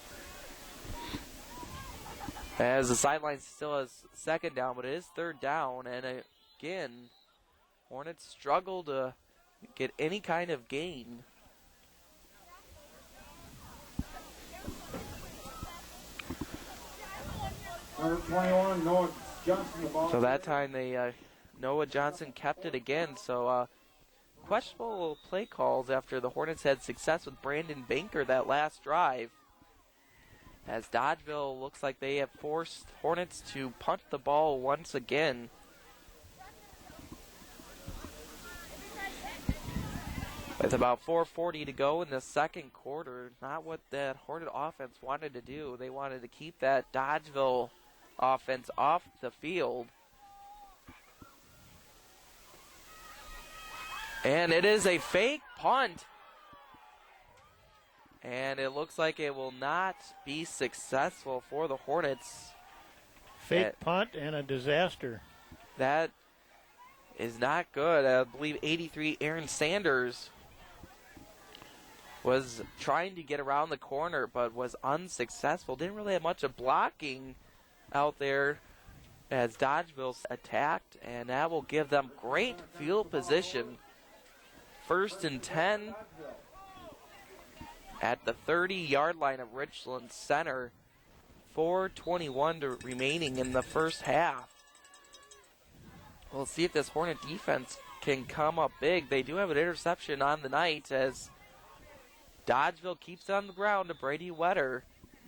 As the sideline still has second down, but it is 3rd down, and again, Hornets struggle to get any kind of gain. Number 21, Noah Johnson, the ball. So that time Noah Johnson kept it again. So questionable play calls after the Hornets had success with Brandon Banker that last drive. As Dodgeville looks like they have forced Hornets to punt the ball once again. With about 4:40 to go in the second quarter, not what that Hornet offense wanted to do. They wanted to keep that Dodgeville offense off the field. And it is a fake punt. And it looks like it will not be successful for the Hornets. Fake punt and a disaster. That is not good. I believe 83 Aaron Sanders was trying to get around the corner but was unsuccessful. Didn't really have much of blocking out there as Dodgeville attacked, and that will give them great field position. 1st and 10 at the 30-yard line of Richland Center. 4:21 remaining in the first half. We'll see if this Hornet defense can come up big. They do have an interception on the night as Dodgeville keeps it on the ground to Brady Wetter.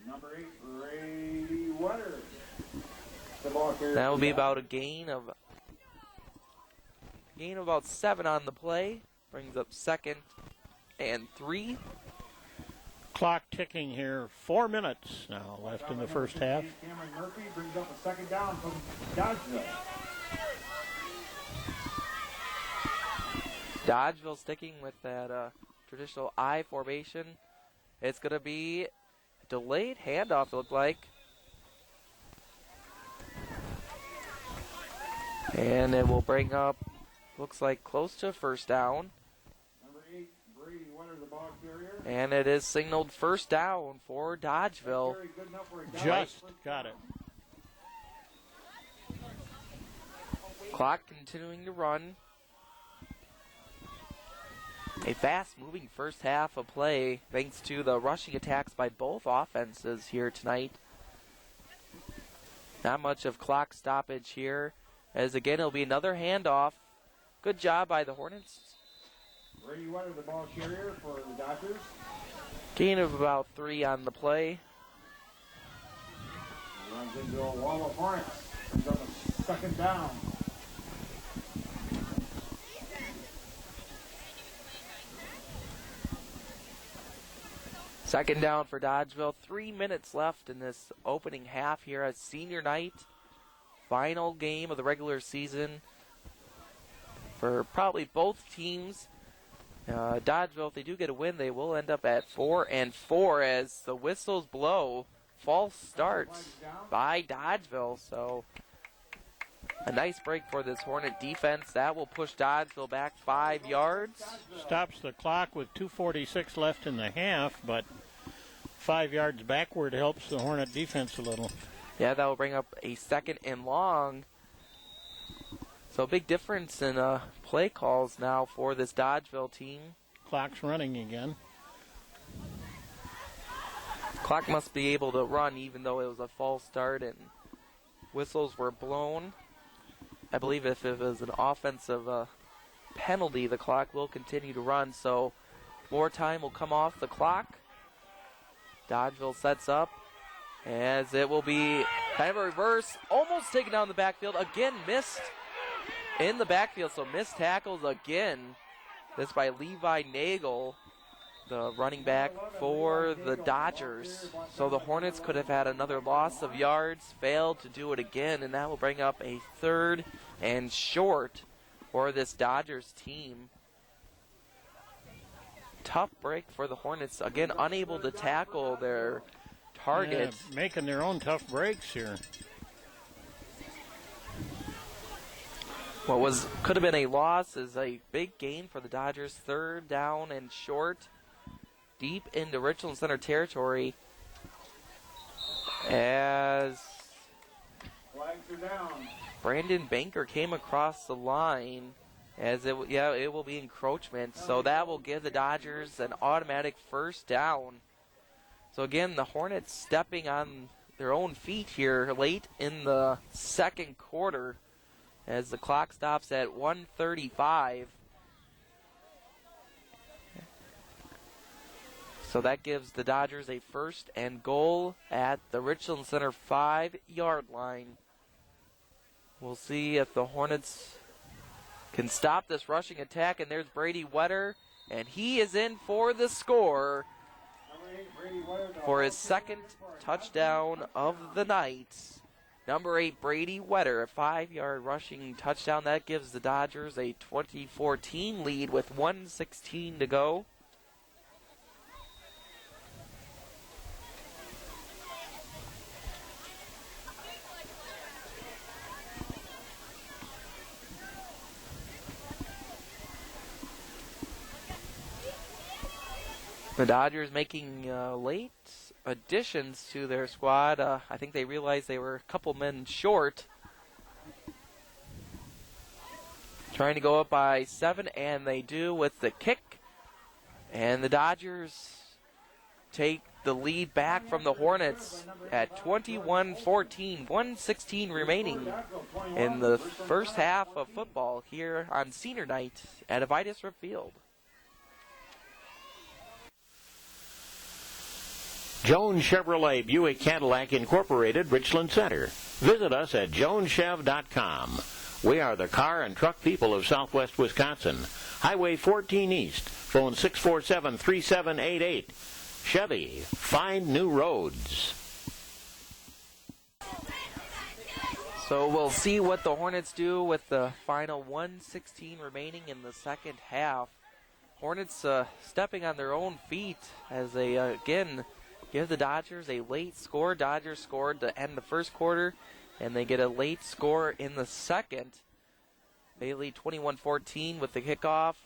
Number 8, Brady Wetter. The ball carrier. That will be about a gain of about 7 on the play. Brings up 2nd and 3. Clock ticking here. 4 minutes now left in the first half. Cameron Murphy brings up a 2nd down from Dodgeville. Dodgeville sticking with that traditional I formation. It's going to be a delayed handoff, it looked like. And it will bring up, looks like close to 1st down. Number 8, Brady Wetter, the ball carrier. And it is signaled 1st down for Dodgeville. Good enough for a down. Just got it. Clock continuing to run. A fast-moving first half of play thanks to the rushing attacks by both offenses here tonight. Not much of clock stoppage here, as again it'll be another handoff. Good job by the Hornets. Brady Wetter, the ball carrier for the Dodgers. Gain of about 3 on the play. Runs into a wall of Hornets. Comes up a second down. Second down for Dodgeville. 3 minutes left in this opening half here at senior night. Final game of the regular season for probably both teams. Dodgeville, if they do get a win, they will end up at 4-4 as the whistles blow. False starts by Dodgeville. So a nice break for this Hornet defense. That will push Dodgeville back 5 yards. Stops the clock with 2:46 left in the half, but 5 yards backward helps the Hornet defense a little. Yeah, that will bring up a 2nd and long. So a big difference in play calls now for this Dodgeville team. Clock's running again. Clock must be able to run even though it was a false start and whistles were blown. I believe if it was an offensive penalty, the clock will continue to run. So more time will come off the clock. Dodgeville sets up as it will be kind of a reverse. Almost taken down the backfield. Again, missed in the backfield. So missed tackles again. This by Levi Nagel, the running back for the Dodgers. So the Hornets could have had another loss of yards, failed to do it again, and that will bring up a 3rd and short for this Dodgers team. Tough break for the Hornets. Again, unable to tackle their targets. Yeah, making their own tough breaks here. What could have been a loss is a big gain for the Dodgers. 3rd down and short. Deep into Richland Center territory as Flags are down. Brandon Banker came across the line as it will be encroachment. So that will give the Dodgers an automatic 1st down. So again, the Hornets stepping on their own feet here late in the 2nd quarter as the clock stops at 1:35. So that gives the Dodgers a 1st and goal at the Richland Center 5-yard line. We'll see if the Hornets can stop this rushing attack. And there's Brady Wetter, and he is in for the score for his 2nd touchdown of the night. Number 8, Brady Wetter, a 5-yard rushing touchdown. That gives the Dodgers a 24-14 lead with 1:16 to go. The Dodgers making late additions to their squad. I think they realized they were a couple men short. Trying to go up by 7, and they do with the kick. And the Dodgers take the lead back from the Hornets at 21-14, 1:16 remaining in the first half of football here on senior night at Avitus Rip Field. Jones Chevrolet Buick Cadillac Incorporated, Richland Center. Visit us at joneschev.com. We are the car and truck people of Southwest Wisconsin. Highway 14 East, phone 647-3788. Chevy, find new roads. So we'll see what the Hornets do with the final 1:16 remaining in the second half. Hornets stepping on their own feet as they, again, give the Dodgers a late score. Dodgers scored to end the first quarter, and they get a late score in the second. They lead 21-14 with the kickoff.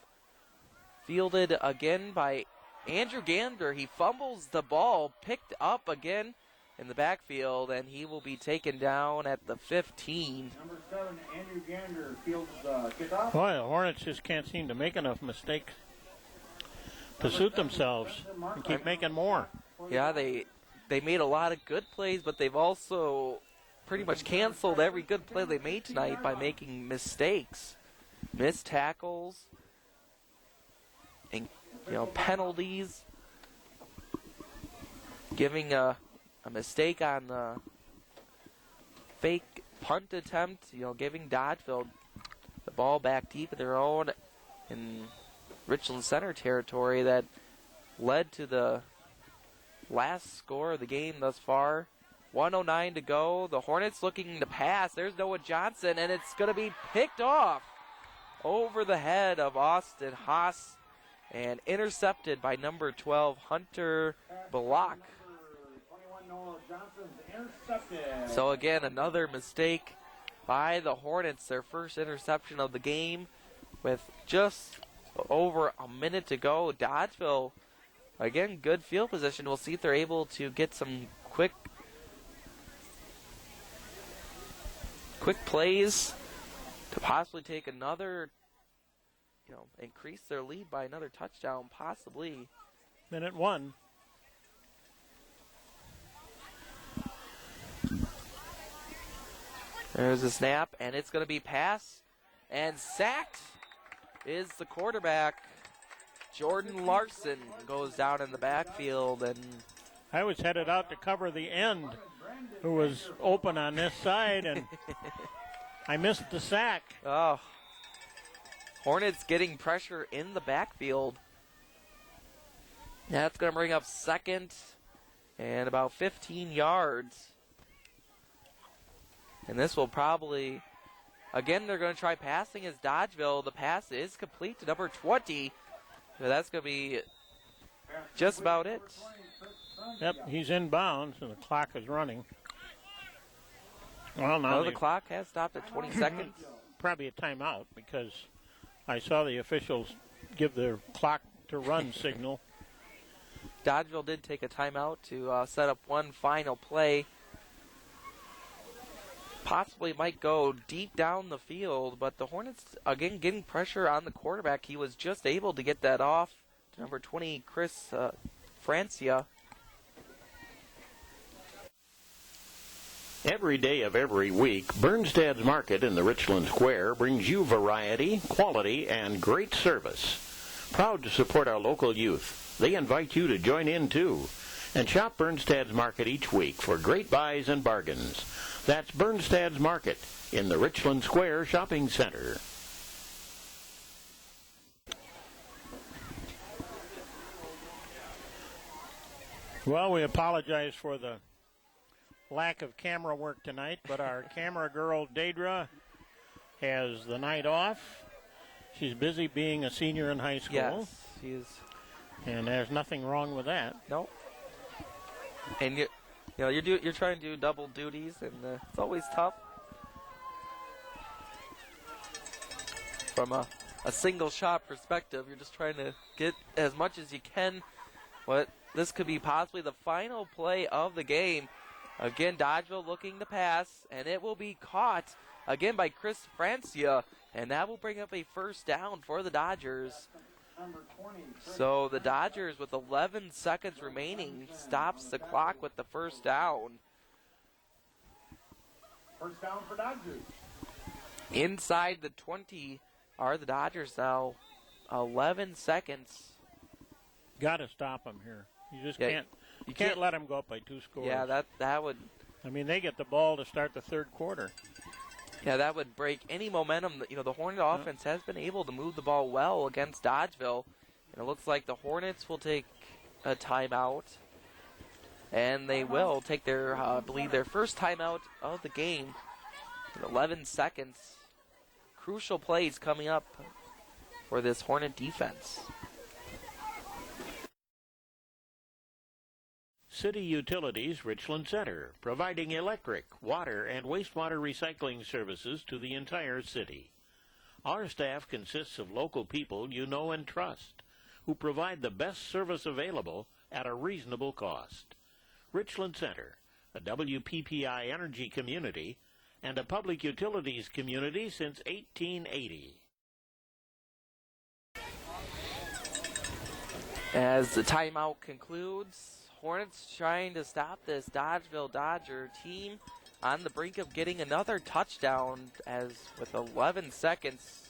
Fielded again by Andrew Gander. He fumbles the ball, picked up again in the backfield, and he will be taken down at the 15. Number 7, Andrew Gander fields the kickoff. Boy, the Hornets just can't seem to make enough mistakes. to suit themselves and keep making more. Yeah, they made a lot of good plays, but they've also pretty much canceled every good play they made tonight by making mistakes, missed tackles, and penalties, giving a mistake on the fake punt attempt, giving Dodgeville the ball back deep in their own in Richland Center territory that led to the last score of the game thus far. 1:09 to go. The Hornets looking to pass. There's Noah Johnson, and it's going to be picked off over the head of Austin Haas and intercepted by number 12, Hunter Block. So again, another mistake by the Hornets, their first interception of the game with just over a minute to go. Dodgeville, again, good field position. We'll see if they're able to get some quick plays to possibly take another, increase their lead by another touchdown, possibly. Minute 1. There's a snap, and it's going to be pass, and sacked is the quarterback. Jordan Larson goes down in the backfield, and I was headed out to cover the end, who was open on this side, and I missed the sack. oh, Hornets getting pressure in the backfield. That's going to bring up second and about 15 yards. And this will probably, again, they're going to try passing as Dodgeville. The pass is complete to number 20. So that's going to be just about it. Yep, he's inbounds, and the clock is running. Well, now The clock has stopped at 20 seconds. Probably a timeout, because I saw the officials give their clock to run signal. Dodgeville did take a timeout to set up one final play. Possibly might go deep down the field, but the Hornets, again, getting pressure on the quarterback. He was just able to get that off to number 20, Chris Francia. Every day of every week, Bernstad's Market in the Richland Square brings you variety, quality, and great service. Proud to support our local youth, they invite you to join in too. And shop Bernstad's Market each week for great buys and bargains. That's Bernstad's Market in the Richland Square Shopping Center. Well, we apologize for the lack of camera work tonight, but our camera girl, Daedra, has the night off. She's busy being a senior in high school. Yes, she is. And there's nothing wrong with that. Nope. And you're trying to do double duties, and it's always tough. From a single shot perspective, you're just trying to get as much as you can. But this could be possibly the final play of the game. Again, Dodgeville looking to pass, and it will be caught again by Chris Francia, and that will bring up a first down for the Dodgers. So the Dodgers, with 11 seconds remaining, stops the clock with the first down. First down for Dodgers. Inside the 20 are the Dodgers now. 11 seconds. Got to stop them here. You just Yeah, can't. you can't can't- let them go up by 2 scores. Yeah, that would. I mean, they get the ball to start the third quarter. Yeah, that would break any momentum. The Hornet offense has been able to move the ball well against Dodgeville. And it looks like the Hornets will take a timeout. And they will take their, I believe, their first timeout of the game. In 11 seconds. Crucial plays coming up for this Hornet defense. City Utilities Richland Center, providing electric, water, and wastewater recycling services to the entire city. Our staff consists of local people you know and trust, who provide the best service available at a reasonable cost. Richland Center, a WPPI energy community, and a public utilities community since 1880. As the timeout concludes, Hornets trying to stop this Dodgeville Dodger team on the brink of getting another touchdown, as with 11 seconds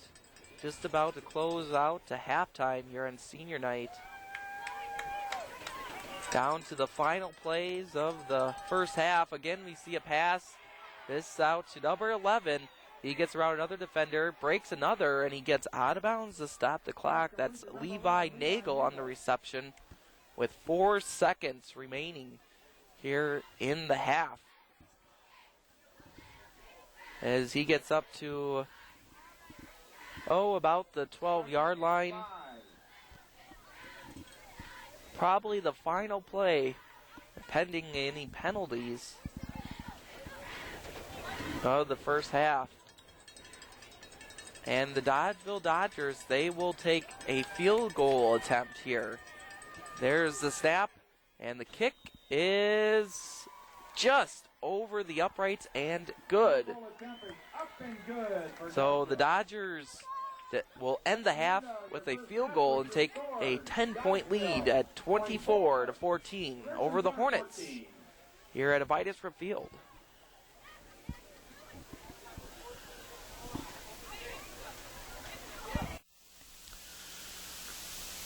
just about to close out to halftime here on senior night. Down to the final plays of the first half. Again, we see a pass. This out to number 11. He gets around another defender, breaks another, and he gets out of bounds to stop the clock. That's Levi Nagel on the reception with 4 seconds remaining here in the half. As he gets up to, about the 12-yard line. Probably the final play, pending any penalties of the first half. And the Dodgeville Dodgers, they will take a field goal attempt here. There's the snap, and the kick is just over the uprights and good. So the Dodgers will end the half with a field goal and take a 10-point lead at 24-14 over the Hornets here at Avitus Rip Field.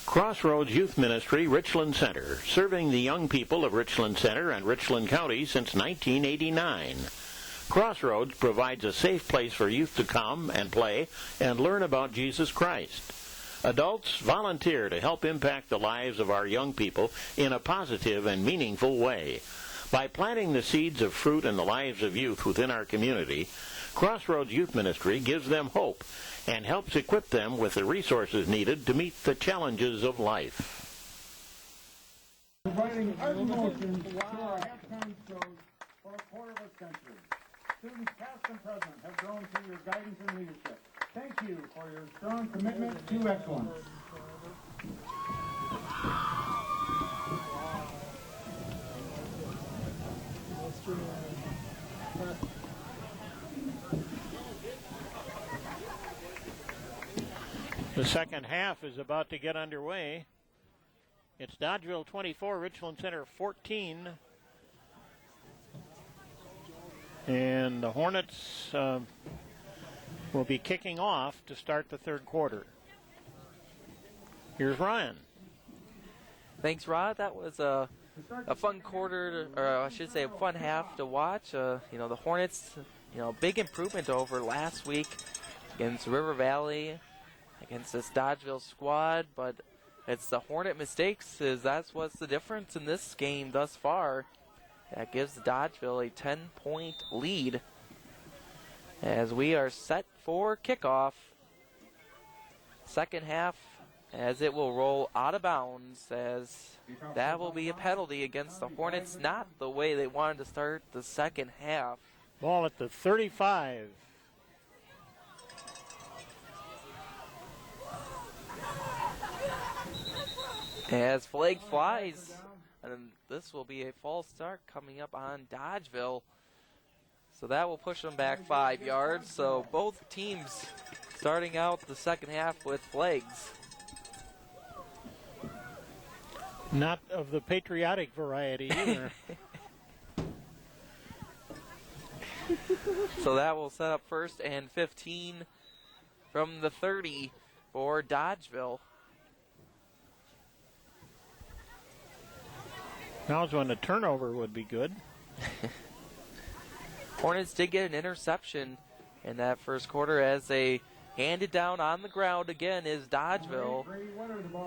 Crossroads Youth Ministry, Richland Center, serving the young people of Richland Center and Richland County since 1989. Crossroads provides a safe place for youth to come and play and learn about Jesus Christ. Adults volunteer to help impact the lives of our young people in a positive and meaningful way. By planting the seeds of fruit in the lives of youth within our community, Crossroads Youth Ministry gives them hope and helps equip them with the resources needed to meet the challenges of life. Providing art and motion to our halftime shows for a quarter of a century. Students past and present have grown through your guidance and leadership. Thank you for your strong commitment to excellence. The second half is about to get underway. It's Dodgeville 24, Richland Center 14. And the Hornets will be kicking off to start the third quarter. Here's Ryan. Thanks, Rod. That was a fun quarter, or I should say a fun half to watch. The Hornets, big improvement over last week against River Valley, against this Dodgeville squad, but it's the Hornet mistakes, that's what's the difference in this game thus far. That gives Dodgeville a 10-point lead as we are set for kickoff. Second half, as it will roll out of bounds, as that will be a penalty against the Hornets, not the way they wanted to start the second half. Ball at the 35. As flag flies, and this will be a false start coming up on Dodgeville. So that will push them back 5 yards. So both teams starting out the second half with flags. Not of the patriotic variety either. So that will set up 1st and 15 from the 30 for Dodgeville. Now's when a turnover would be good. Hornets did get an interception in that first quarter as they handed down on the ground again is Dodgeville,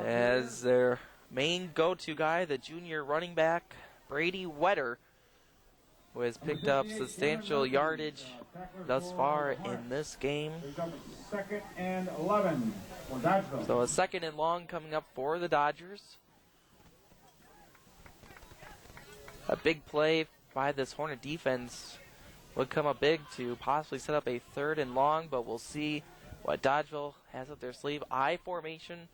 as their main go-to guy, the junior running back, Brady Wetter, who has picked up substantial yardage thus far in this game. Second and 11 for Dodgeville. So a second and long coming up for the Dodgers. A big play by this Hornet defense would come up big to possibly set up a third and long, but we'll see what Dodgeville has up their sleeve. I formation,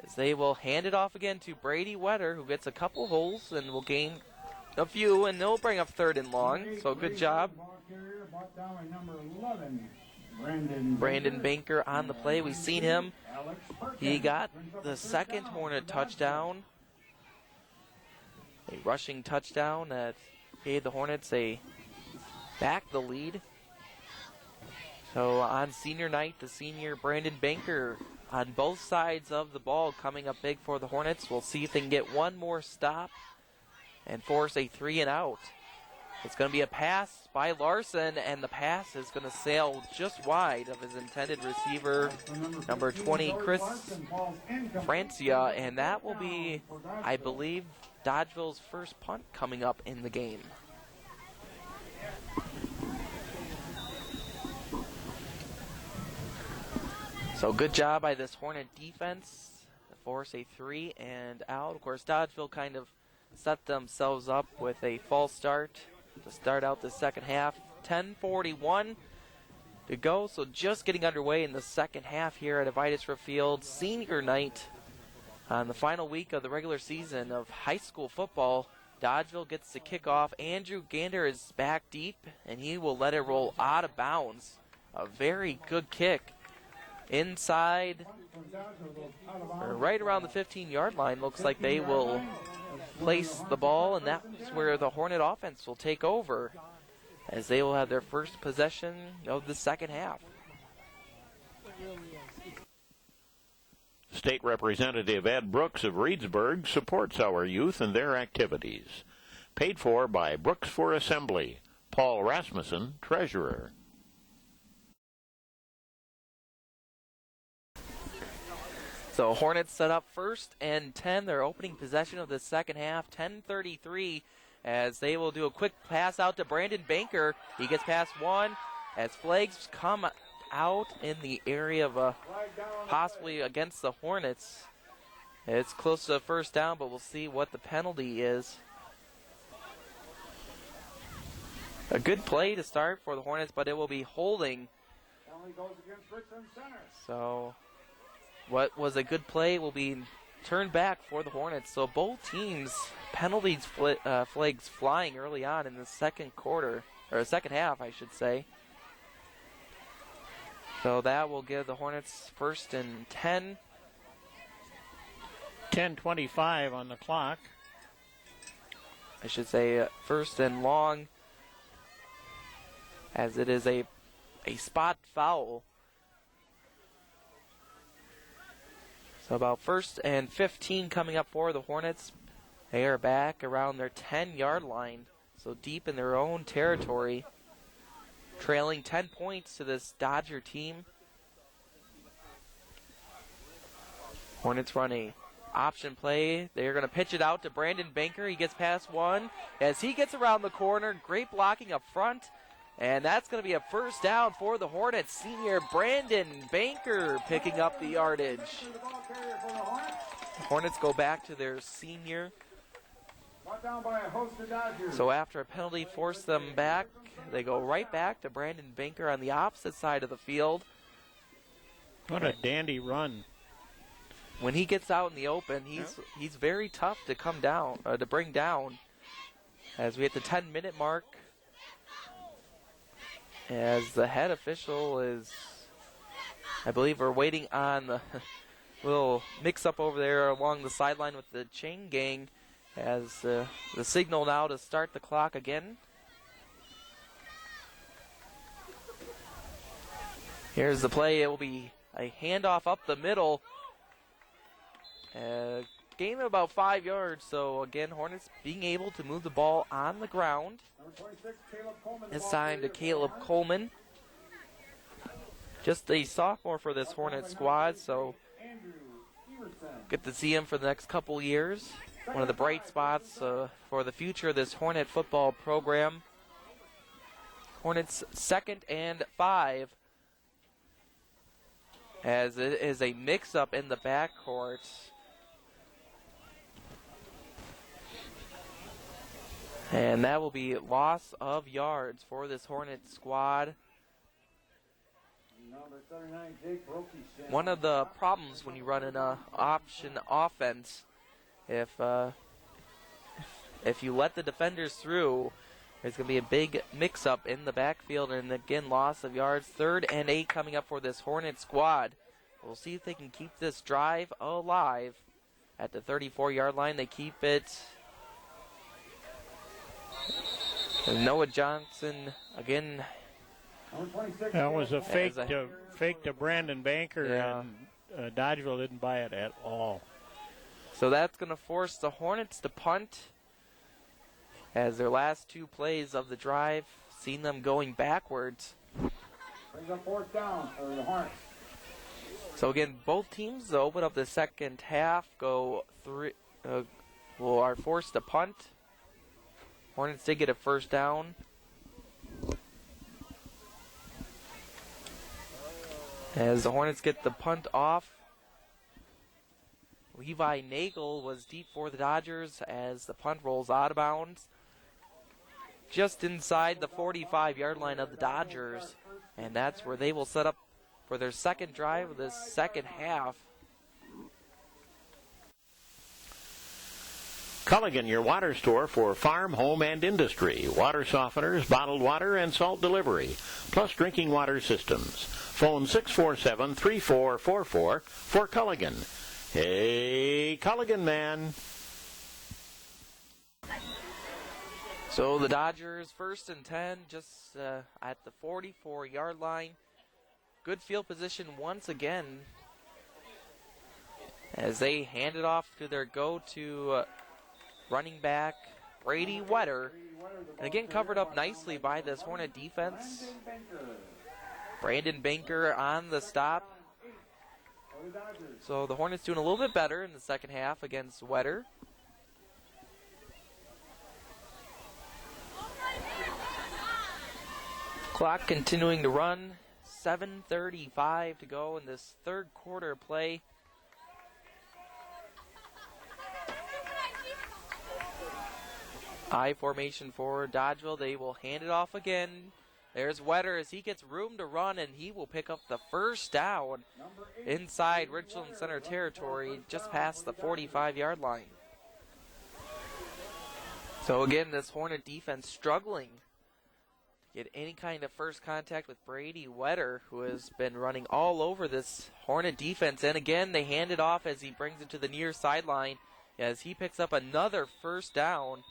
as they will hand it off again to Brady Wetter, who gets a couple holes and will gain a few, and they'll bring up third and long. So good job. Brandon Banker on the play. We've seen him. He got the second Hornet touchdown. A rushing touchdown that gave the Hornets back the lead. So on senior night, the senior Brandon Banker on both sides of the ball coming up big for the Hornets. We'll see if they can get one more stop and force a 3-and-out. It's going to be a pass by Larson, and the pass is going to sail just wide of his intended receiver, number 20, Chris Francia, and that will be, I believe, Dodgeville's first punt coming up in the game. So good job by this Hornet defense to force a 3-and-out. Of course, Dodgeville kind of set themselves up with a false start to start out the second half. 10:41 to go, so just getting underway in the second half here at Avitus Rift Field. Senior night on the final week of the regular season of high school football. Dodgeville gets the kickoff. Andrew Gander is back deep, and he will let it roll out of bounds. A very good kick. Inside, or right around the 15-yard line, looks like they will place the ball, and that's where the Hornet offense will take over, as they will have their first possession of the second half. State Representative Ed Brooks of Reedsburg supports our youth and their activities. Paid for by Brooks for Assembly. Paul Rasmussen, Treasurer. So Hornets set up 1st and 10, their opening possession of the second half, 10:33, as they will do a quick pass out to Brandon Banker. He gets past one as flags come out in the area of possibly against the Hornets. It's close to a first down, but we'll see what the penalty is. A good play to start for the Hornets, but it will be holding. So what was a good play will be turned back for the Hornets. So both teams penalties flags flying early on in the second quarter, or second half, I should say. So that will give the Hornets 1st and 10. 10:25 on the clock. I should say 1st and long, as it is a spot foul. So about 1st and 15 coming up for the Hornets. They are back around their 10-yard line, so deep in their own territory, trailing 10 points to this Dodger team. Hornets run a option play. They're going to pitch it out to Brandon Banker. He gets past one as he gets around the corner. Great blocking up front. And that's going to be a first down for the Hornets. Senior Brandon Banker picking up the yardage. Hornets go back to their senior. So after a penalty forced them back, they go right back to Brandon Banker on the opposite side of the field. What a dandy run. When he gets out in the open, he's very tough to come down, to bring down. As we hit the 10-minute mark, as the head official is, I believe we're waiting on the little mix-up over there along the sideline with the chain gang, as the signal now to start the clock again. Here's the play. It will be a handoff up the middle. Gain of about 5 yards, so again, Hornets being able to move the ball on the ground. This time to Caleb Coleman. Just a sophomore for this Hornet squad, so get to see him for the next couple years. One of the bright spots for the future of this Hornet football program. Hornets 2nd and 5, as it is a mix-up in the backcourt. And that will be loss of yards for this Hornet squad. One of the problems when you run an option offense, if you let the defenders through, There's going to be a big mix-up in the backfield, and again, loss of yards. 3rd and 8 coming up for this Hornet squad. We'll see if they can keep this drive alive. At the 34-yard line, they keep it. And Noah Johnson, again. That was a fake to Brandon Banker, Yeah. and Dodgeville didn't buy it at all. So that's going to force the Hornets to punt, as their last 2 plays of the drive seen them going backwards. Brings up 4th down for the Hornets. So again, both teams open up the second half, are forced to punt. Hornets did get a 1st down. As the Hornets get the punt off, Levi Nagel was deep for the Dodgers as the punt rolls out of bounds. Just inside the 45-yard line of the Dodgers. And that's where they will set up for their second drive of this second half. Culligan, your water store for farm, home, and industry. Water softeners, bottled water, and salt delivery, plus drinking water systems. Phone 647-3444 for Culligan. Hey, Culligan man. So the Dodgers 1st and 10 just at the 44-yard line. Good field position once again as they hand it off to their go-to running back, Brady Wetter. And again, covered up nicely by this Hornet defense. Brandon Banker on the stop. So the Hornets doing a little bit better in the second half against Wetter. Clock continuing to run. 7:35 to go in this 3rd quarter play. I formation for Dodgeville. They will hand it off again. There's Wetter as he gets room to run, and he will pick up the 1st down inside Richland Center territory, just past the 45-yard line. So again, this Hornet defense struggling to get any kind of first contact with Brady Wetter, who has been running all over this Hornet defense. And again, they hand it off as he brings it to the near sideline as he picks up another 1st down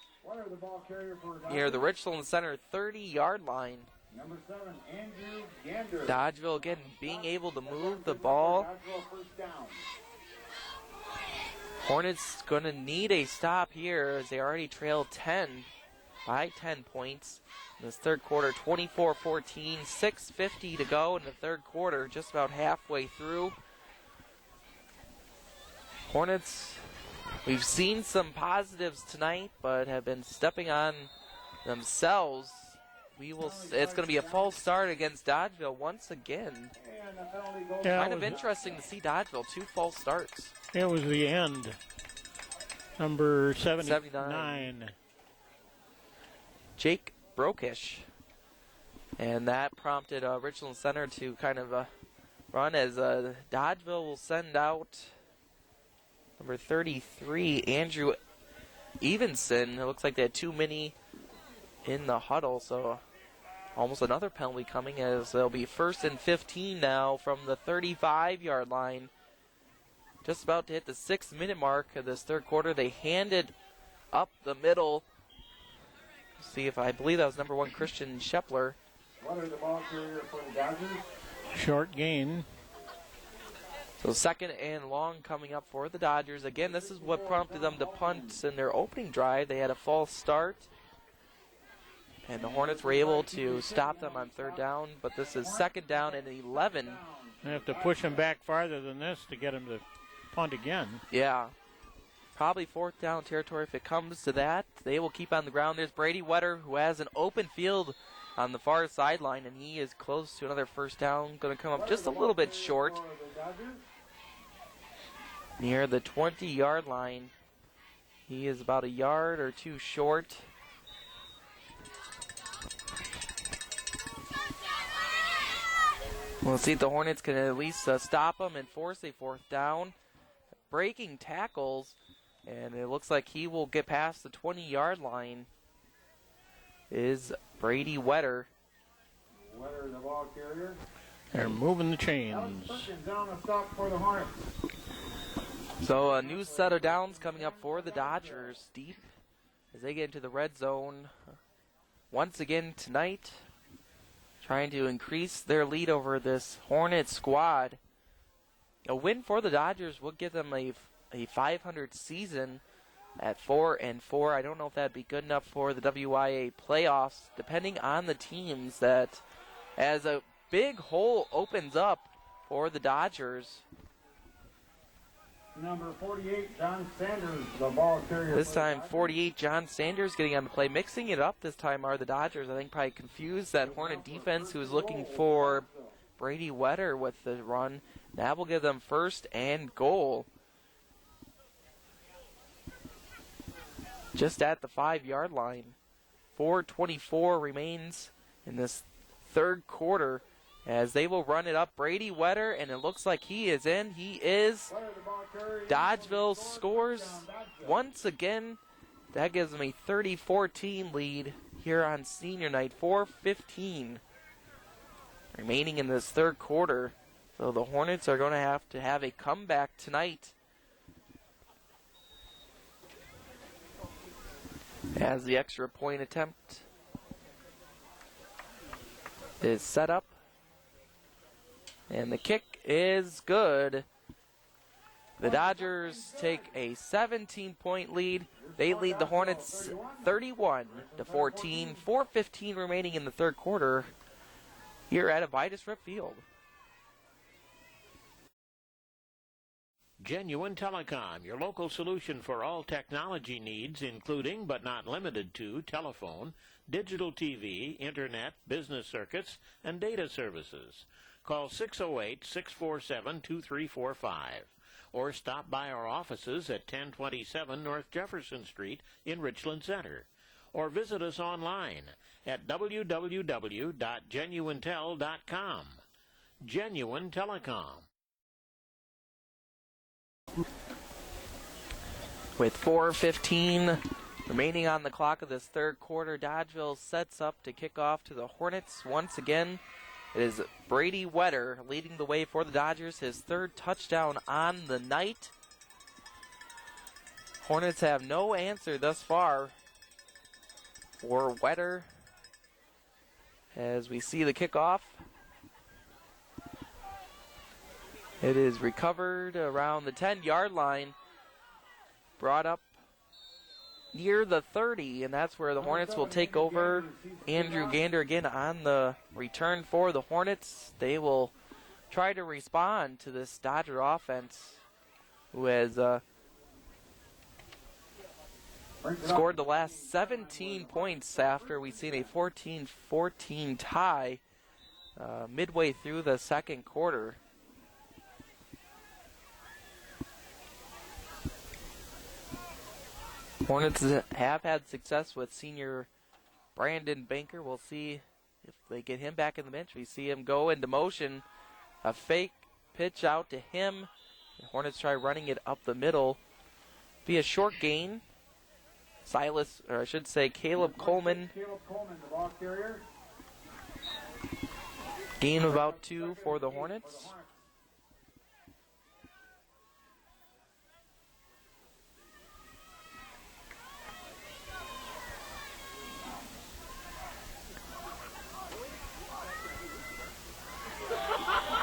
near the Richland Center 30-yard line. Number 7, Andrew Gander. Dodgeville again being able to move the ball. Hornets going to need a stop here as they already trail 10 by 10 points in this 3rd quarter. 24-14, 6:50 to go in the 3rd quarter, just about halfway through. Hornets, we've seen some positives tonight, but have been stepping on themselves. It's going to be a false start against Dodgeville once again. Yeah, kind of interesting to see Dodgeville, 2 false starts. It was the end. Number 79. Jake Brokish. And that prompted Richland Center to kind of run as Dodgeville will send out number 33, Andrew Evenson. It looks like they had too many in the huddle, so almost another penalty coming as they'll be 1st and 15 now from the 35-yard line. Just about to hit the 6-minute mark of this 3rd quarter. They handed up the middle. See if I believe that was number 1, Christian Shepler. What are the ball carrier for the Dodgers? Short gain. So 2nd and long coming up for the Dodgers. Again, this is what prompted them to punt in their opening drive. They had a false start, and the Hornets were able to stop them on 3rd down, but this is 2nd down and 11. They have to push them back farther than this to get them to punt again. Yeah. Probably 4th down territory if it comes to that. They will keep on the ground. There's Brady Wetter, who has an open field on the far sideline, and he is close to another 1st down. Going to come up just a little bit short near the 20-yard line. He is about a yard or 2 short. We'll see if the Hornets can at least stop him and force a 4th down. Breaking tackles, and it looks like he will get past the 20-yard line. is Brady Wetter. Wetter, the ball carrier. They're moving the Alex chains. Perkins down the stop for the Hornets. So a new set of downs coming up for the Dodgers deep as they get into the red zone once again tonight, trying to increase their lead over this Hornet squad. A win for the Dodgers would give them a 500 season at 4-4. I don't know if that'd be good enough for the WIA playoffs, depending on the teams, that as a big hole opens up for the Dodgers. Number 48, John Sanders, the ball carrier. This time, 48, John Sanders getting on the play. Mixing it up this time are the Dodgers. I think probably confused that Hornet defense who was looking for Brady Wetter with the run. That will give them first and goal. Just at the 5-yard line. 4:24 remains in this third quarter as they will run it up. Brady Wetter, and it looks like he is in. He is. Dodgeville scores once again. That gives them a 30-14 lead here on senior night. 4:15 remaining in this third quarter. So the Hornets are going to have a comeback tonight, as the extra point attempt is set up. And the kick is good. The Dodgers take a 17-point lead. They lead the Hornets 31-14. 4:15 remaining in the third quarter here at Vitus Rip Field. Genuine Telecom, your local solution for all technology needs, including but not limited to telephone, digital TV, internet, business circuits, and data services. Call 608-647-2345 or stop by our offices at 1027 North Jefferson Street in Richland Center, or visit us online at www.genuinetel.com. Genuine Telecom. With 4:15 remaining on the clock of this third quarter, Dodgeville sets up to kick off to the Hornets once again. It is Brady Wetter leading the way for the Dodgers, his third touchdown on the night. Hornets have no answer thus far for Wetter as we see the kickoff. It is recovered around the 10-yard line, brought up near the 30, and that's where the Hornets will take over. Andrew Gander again on the return for the Hornets. They will try to respond to this Dodger offense, who has scored the last 17 points after we've seen a 14-14 tie midway through the second quarter. Hornets have had success with senior Brandon Banker. We'll see if they get him back in the bench. We see him go into motion. A fake pitch out to him. The Hornets try running it up the middle. Be a short gain. Caleb Coleman. Caleb Coleman, the ball carrier. Gain of about 2 for the Hornets.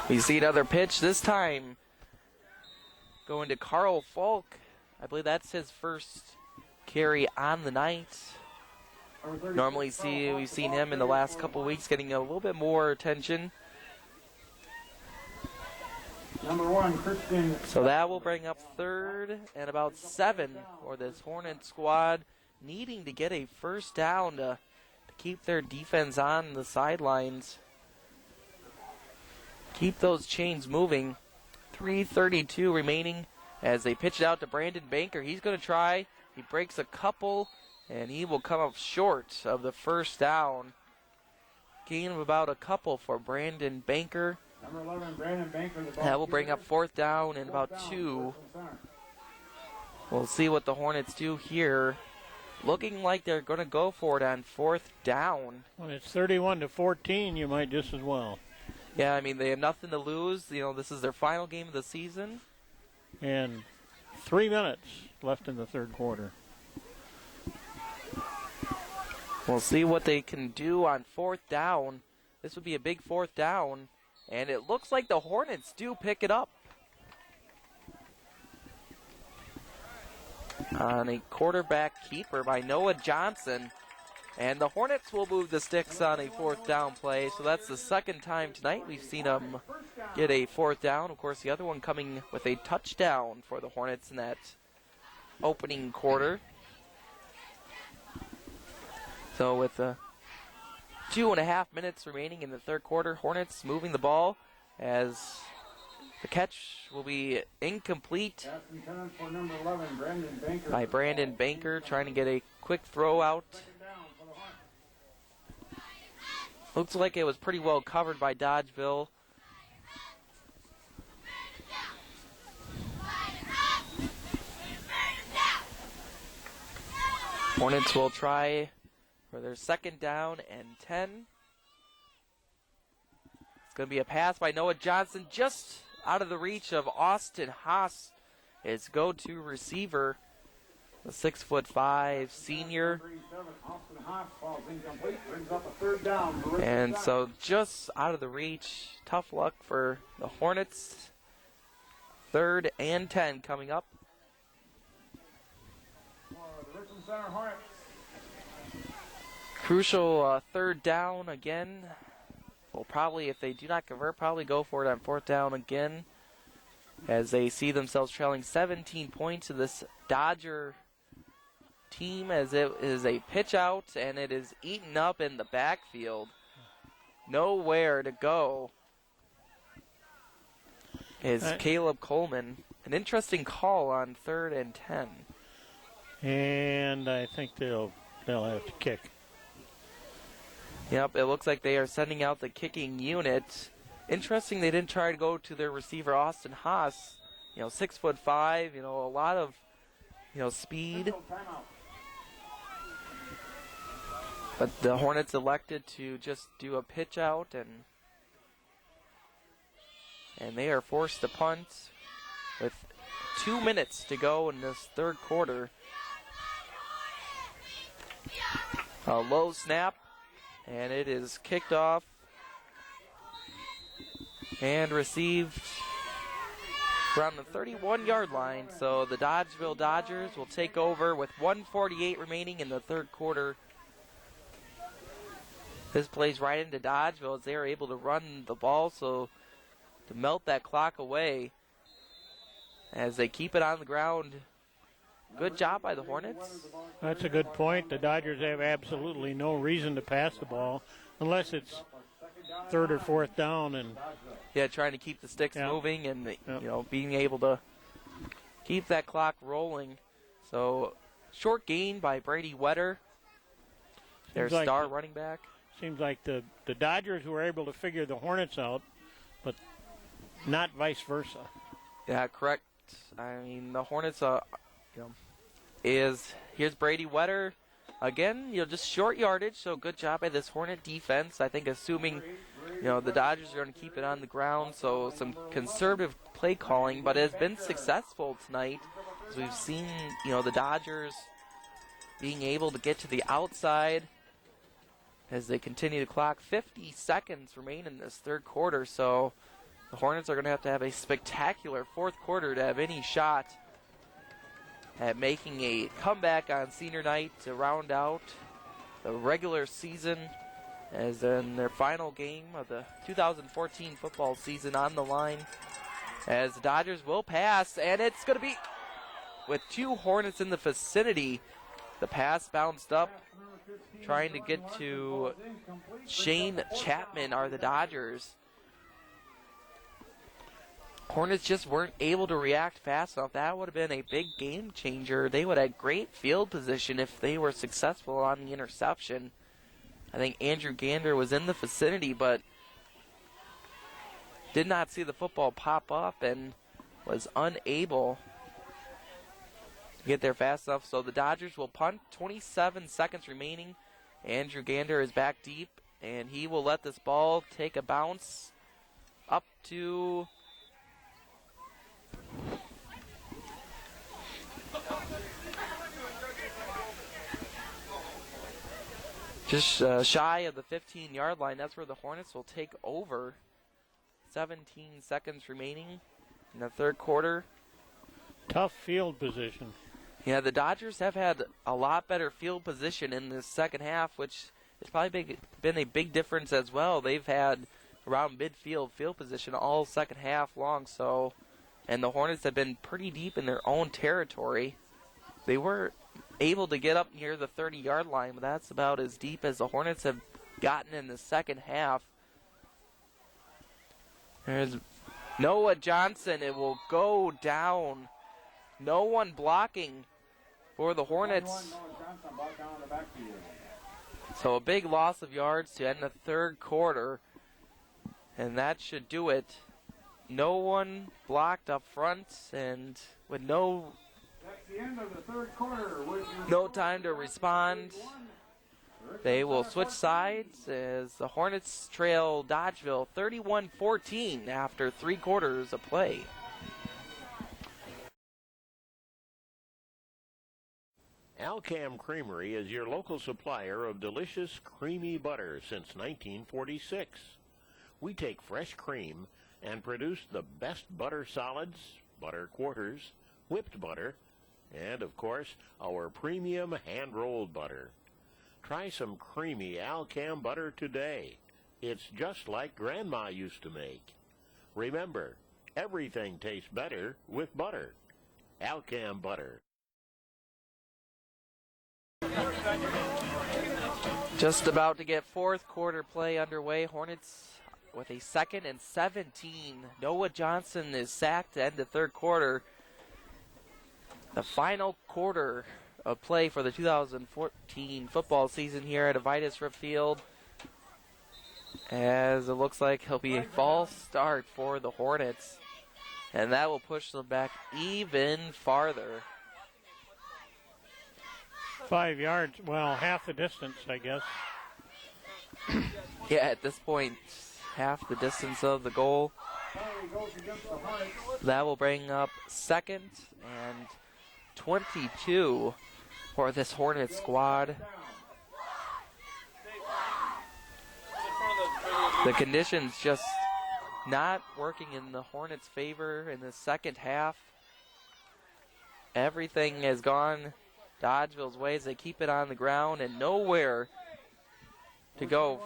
We see another pitch, this time going to Carl Falk. I believe that's his first carry on the night. Normally we've seen him in the last couple weeks getting a little bit more attention. Number 1, Christian. So that will bring up third and about 7 for this Hornet squad, needing to get a first down to keep their defense on the sidelines. Keep those chains moving. 3:32 remaining as they pitch it out to Brandon Banker. He's going to try. He breaks a couple, and he will come up short of the first down. Gain of about a couple for Brandon Banker. Number 11, Brandon Banker. That will bring up fourth down and about 2. We'll see what the Hornets do here looking like they're going to go for it on 4th down. When it's 31-14, you might just as well. Yeah, I mean, they have nothing to lose. You know, this is their final game of the season. And 3 minutes left in the third quarter. We'll see what they can do on 4th down. This would be a big 4th down. And it looks like the Hornets do pick it up. On a quarterback keeper by Noah Johnson. And the Hornets will move the sticks on a 4th down play. So that's the second time tonight we've seen them get a 4th down. Of course, the other one coming with a touchdown for the Hornets in that opening quarter. So with 2.5 minutes remaining in the third quarter, Hornets moving the ball as the catch will be incomplete by Brandon Banker, trying to get a quick throw out. Looks like it was pretty well covered by Dodgeville. Hornets will try for their 2nd down and 10. It's going to be a pass by Noah Johnson, just out of the reach of Austin Haas, his go-to receiver, the 6'5" senior. And so just out of the reach. Tough luck for the Hornets. 3rd and 10 coming up. The Richland Center Hornets. Crucial 3rd down again. Will probably, if they do not convert, probably go for it on 4th down again, as they see themselves trailing 17 points to this Dodger team, as it is a pitch out and it is eaten up in the backfield. Nowhere to go is Caleb Coleman. An interesting call on 3rd and 10. And I think they'll have to kick. Yep, it looks like they are sending out the kicking unit. Interesting they didn't try to go to their receiver, Austin Haas. 6'5", a lot of, speed. But the Hornets elected to just do a pitch out, and they are forced to punt with 2 minutes to go in this third quarter. A low snap. And it is kicked off and received around the 31-yard line. So the Dodgeville Dodgers will take over with 1:48 remaining in the third quarter. This plays right into Dodgeville as they are able to run the ball, so to melt that clock away as they keep it on the ground. Good job by the Hornets. That's a good point. The Dodgers have absolutely no reason to pass the ball unless it's 3rd or 4th down. And trying to keep the sticks moving and being able to keep that clock rolling. So short gain by Brady Wetter, their star running back. Seems like the Dodgers were able to figure the Hornets out, but not vice versa. Yeah, correct. I mean, the Hornets here's Brady Wetter again, just short yardage, so good job by this Hornet defense. I think assuming, the Dodgers are going to keep it on the ground, so some conservative play calling, but it has been successful tonight, as we've seen, the Dodgers being able to get to the outside as they continue to clock. 50 seconds remain in this third quarter, so the Hornets are going to have a spectacular fourth quarter to have any shot at making a comeback on senior night to round out the regular season, as in their final game of the 2014 football season on the line, as the Dodgers will pass, and it's going to be with 2 Hornets in the vicinity. The pass bounced up, trying to get to Shane Chapman are the Dodgers. Hornets just weren't able to react fast enough. That would have been a big game changer. They would have great field position if they were successful on the interception. I think Andrew Gander was in the vicinity, but did not see the football pop up and was unable get there fast enough. So the Dodgers will punt. 27 seconds remaining. Andrew Gander is back deep, and he will let this ball take a bounce up to just shy of the 15-yard line. That's where the Hornets will take over. 17 seconds remaining in the third quarter. Tough field position. Yeah, the Dodgers have had a lot better field position in the second half, which has probably been a big difference as well. They've had around midfield field position all second half long, and the Hornets have been pretty deep in their own territory. They were able to get up near the 30-yard line, but that's about as deep as the Hornets have gotten in the second half. There's Noah Johnson. It will go down. No one blocking for the Hornets. So a big loss of yards to end the third quarter, and that should do it. No one blocked up front, and with no time to respond, they will switch sides as the Hornets trail Dodgeville 31-14 after 3 quarters of play. Alcam Creamery is your local supplier of delicious creamy butter since 1946. We take fresh cream and produce the best butter solids, butter quarters, whipped butter, and of course our premium hand-rolled butter. Try some creamy Alcam butter today. It's just like Grandma used to make. Remember, everything tastes better with butter. Alcam butter. Just about to get fourth quarter play underway. Hornets with a 2nd and 17. Noah Johnson is sacked to end the third quarter. The final quarter of play for the 2014 football season here at Avitus Rip Field, as it looks like it'll be a false start for the Hornets, and that will push them back even farther. 5 yards, well, half the distance, I guess. Yeah, at this point, half the distance of the goal. That will bring up 2nd and 22 for this Hornet squad. The conditions just not working in the Hornets' favor in the second half. Everything has gone Dodgeville's way as they keep it on the ground and nowhere to go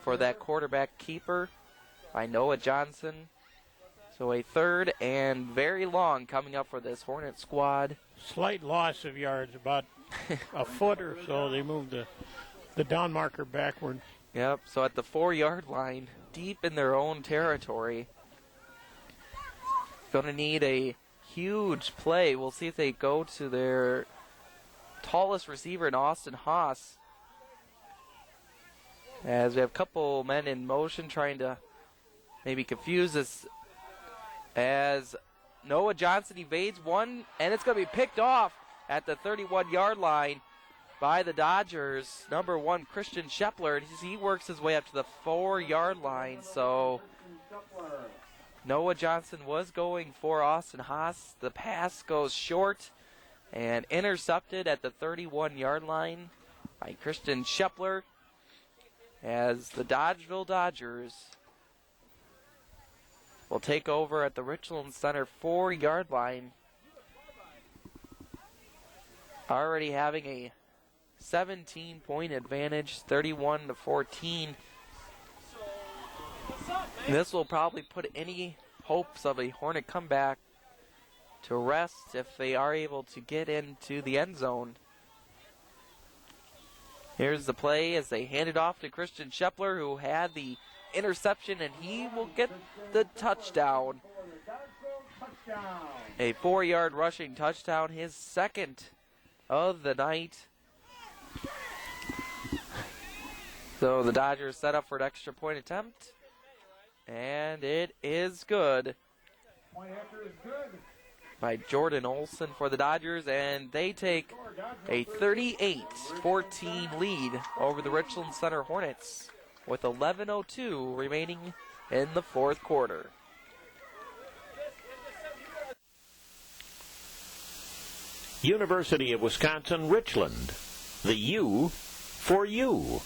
for that quarterback keeper by Noah Johnson. So a 3rd and very long coming up for this Hornet squad. Slight loss of yards, about a foot or so. They moved the down marker backward. Yep, so at the 4-yard line, deep in their own territory. Going to need a huge play. We'll see if they go to their tallest receiver in Austin Haas, as we have a couple men in motion trying to maybe confuse this, as Noah Johnson evades one, and it's going to be picked off at the 31-yard line by the Dodgers. Number 1, Christian Shepler. He works his way up to the 4-yard line. So Noah Johnson was going for Austin Haas. The pass goes short and intercepted at the 31-yard line by Christian Shepler, as the Dodgeville Dodgers will take over at the Richland Center 4-yard line, already having a 17-point advantage, 31-14. This will probably put any hopes of a Hornet comeback to rest if they are able to get into the end zone. Here's the play as they hand it off to Christian Shepler, who had the interception, and he will get the touchdown. A 4-yard rushing touchdown, his 2nd of the night. So the Dodgers set up for an extra point attempt, and it is good. Point after is good. by Jordan Olson for the Dodgers, and they take a 38-14 lead over the Richland Center Hornets with 11:02 remaining in the fourth quarter. University of Wisconsin-Richland. The U for you.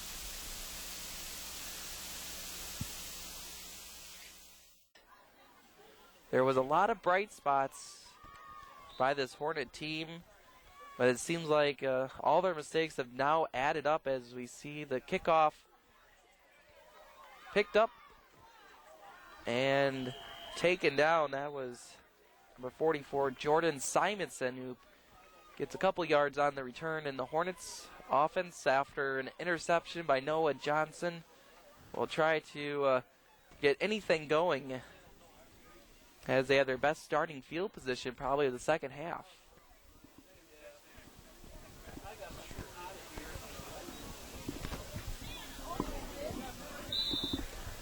There was a lot of bright spots by this Hornet team, but it seems like all their mistakes have now added up as we see the kickoff picked up and taken down. That was number 44, Jordan Simonson, who gets a couple yards on the return, and the Hornets offense, after an interception by Noah Johnson, will try to get anything going as they have their best starting field position probably of the second half.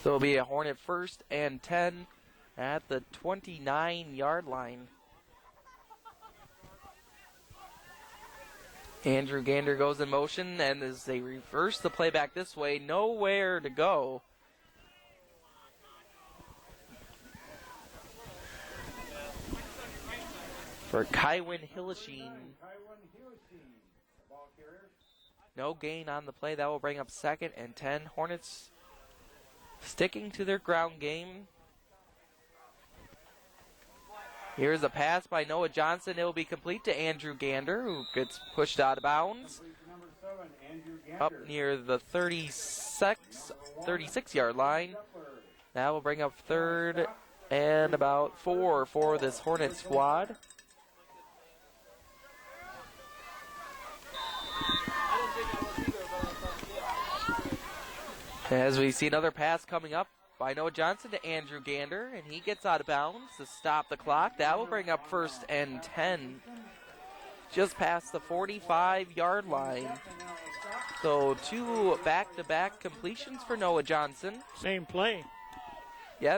So it'll be a Hornet 1st and 10 at the 29-yard line. Andrew Gander goes in motion, and as they reverse the play back this way, nowhere to go. For Kywin Hillisheen. No gain on the play. That will bring up 2nd and 10. Hornets sticking to their ground game. Here's a pass by Noah Johnson. It will be complete to Andrew Gander, who gets pushed out of bounds. Up near the 36-yard line. That will bring up 3rd and about 4 for this Hornet squad. As we see another pass coming up by Noah Johnson to Andrew Gander, and he gets out of bounds to stop the clock. That will bring up 1st and 10, just past the 45-yard line. So 2 back-to-back completions for Noah Johnson. Same play. Yeah,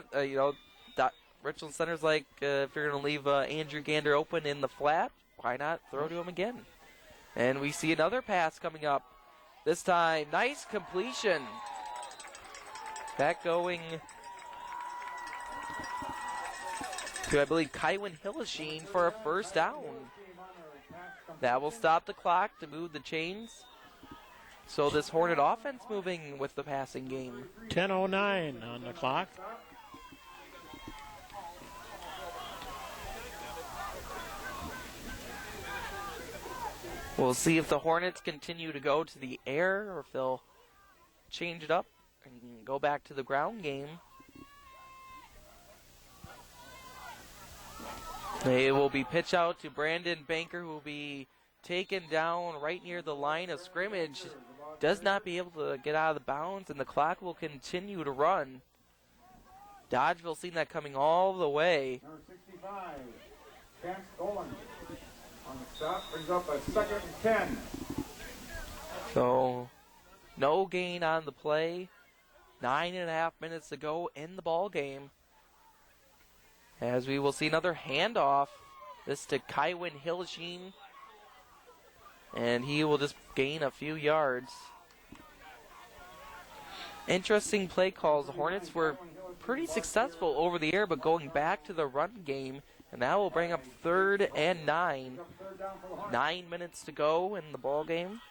Richland Center's like, if you're going to leave Andrew Gander open in the flat, why not throw to him again? And we see another pass coming up. This time, nice completion. That going to, I believe, Kywin Hillisheen for a 1st down. That will stop the clock to move the chains. So this Hornet offense moving with the passing game. 10:09 on the clock. We'll see if the Hornets continue to go to the air or if they'll change it up and go back to the ground game. They will be pitched out to Brandon Banker, who will be taken down right near the line of scrimmage. Does not be able to get out of the bounds, and the clock will continue to run. Dodgeville seen that coming all the way. Number 65, Chance Dolan. On the stop, brings up a 2nd and 10. So, no gain on the play. 9.5 minutes to go in the ball game. As we will see another handoff. This to Kywin Hillisheen. And he will just gain a few yards. Interesting play calls. The Hornets were pretty successful over the air, but going back to the run game. And that will bring up 3rd and 9. 9 minutes to go in the ball game.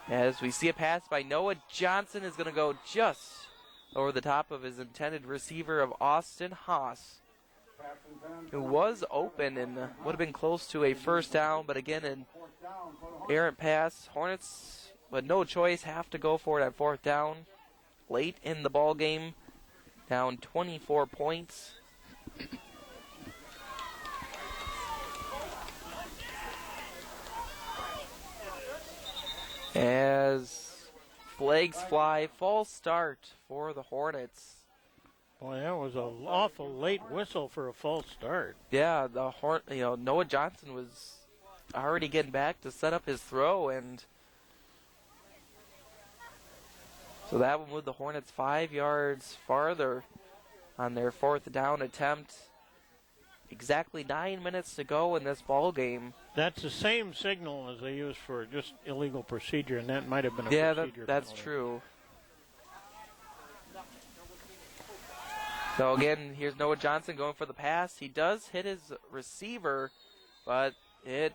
As we see a pass by Noah Johnson is going to go just over the top of his intended receiver of Austin Haas, who was open and would have been close to a 1st down, but again an errant pass. Hornets, with no choice, have to go for it at 4th down. Late in the ball game, down 24 points. As flags fly, false start for the Hornets. Boy, that was an awful late whistle for a false start. Yeah, Noah Johnson was already getting back to set up his throw, and so that will move the Hornets 5 yards farther on their 4th down attempt. exactly 9 minutes to go in this ball game. That's the same signal as they use for just illegal procedure, and that might have been a Yeah, procedure that's penalty. true. So again, here's Noah Johnson going for the pass. He does hit his receiver, but it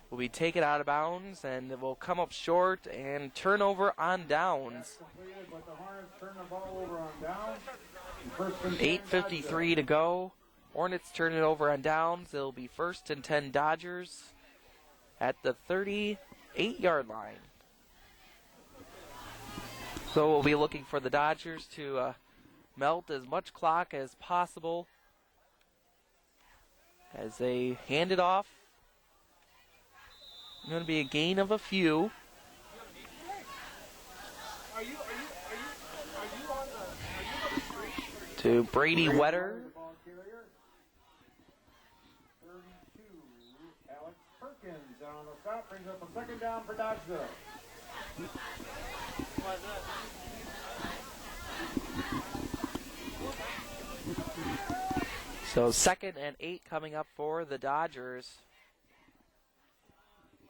will be taken out of bounds, and it will come up short and turnover on downs. Completed, but the Hornets turn the ball over on downs. And first and 10 8:53 to go. Hornets turn it over on downs. It'll be 1st and 10 Dodgers at the 38-yard line. So we'll be looking for the Dodgers to melt as much clock as possible as they hand it off. Going to be a gain of a few. To Brady Wetter. ball carrier. 32, Alex Perkins on the stop, brings up a second down for Dodgeville. So 2nd and 8 coming up for the Dodgers.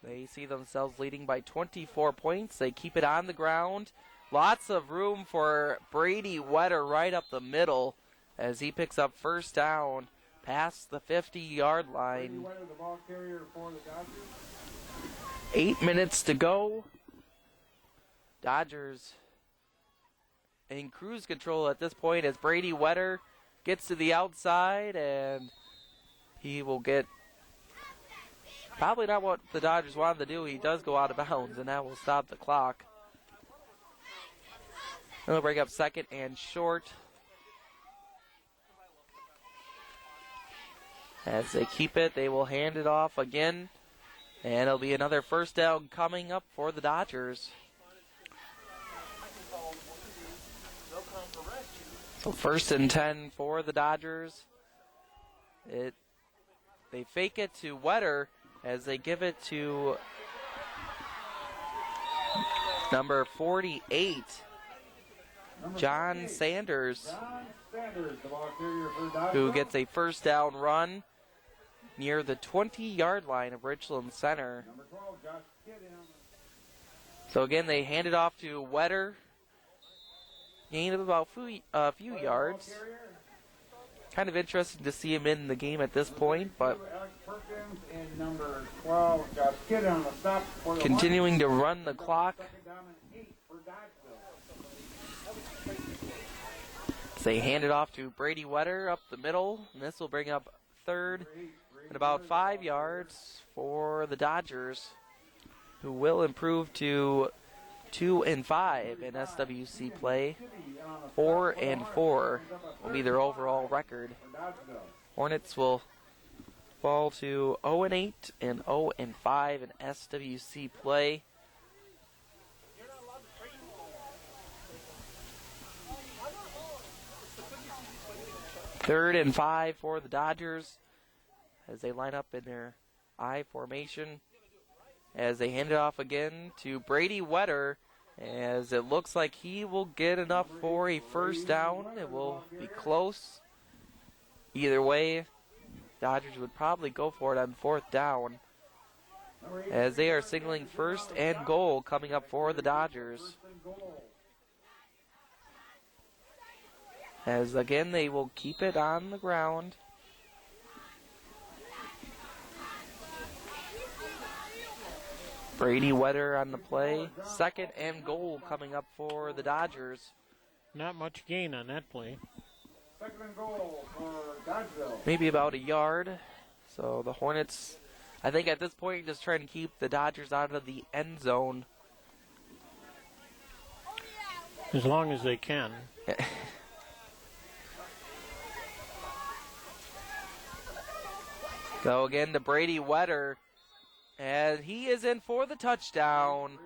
They see themselves leading by 24 points. They keep it on the ground. Lots of room for Brady Wetter right up the middle as he picks up first down past the 50-yard line. Wetter, the ball carrier for the Dodgers. 8 minutes to go. Dodgers in cruise control at this point as Brady Wetter gets to the outside, and he will get probably not what the Dodgers wanted to do. He does go out of bounds, and that will stop the clock. They'll break up 2nd and short. As they keep it, they will hand it off again. And it'll be another first down coming up for the Dodgers. So 1st and 10 for the Dodgers. They fake it to Wetter as they give it to number 48, John Sanders, John Sanders, the ball carrier for Dodgeville. who gets a first down run near the 20-yard line of Richland Center. Number 12, Josh Kidd in. So again, they hand it off to Wetter. Gain of about a few yards. Kind of interesting to see him in the game at this point, but Alex Perkins and number 12, Josh Kidd on the stop for the continuing to run the clock. Second down and 8 for Dodgeville. They hand it off to Brady Wetter up the middle, and this will bring up 3rd and about 5 yards for the Dodgers, who will improve to 2 and 5 in SWC play. 4 and 4 will be their overall record. Hornets will fall to 0 and 8 and 0 and 5 in SWC play. Third and 5 for the Dodgers as they line up in their I formation. As they hand it off again to Brady Wetter, as it looks like he will get enough for a first down. It will be close. Either way, Dodgers would probably go for it on 4th down, as they are signaling 1st and goal coming up for the Dodgers. As again, they will keep it on the ground. Brady Wetter on the play. 2nd and goal coming up for the Dodgers. Not much gain on that play. 2nd and goal for Dodgeville. Maybe about a yard. So the Hornets, I think at this point, just trying to keep the Dodgers out of the end zone. As long as they can. So again to Brady Wetter, and he is in for the touchdown.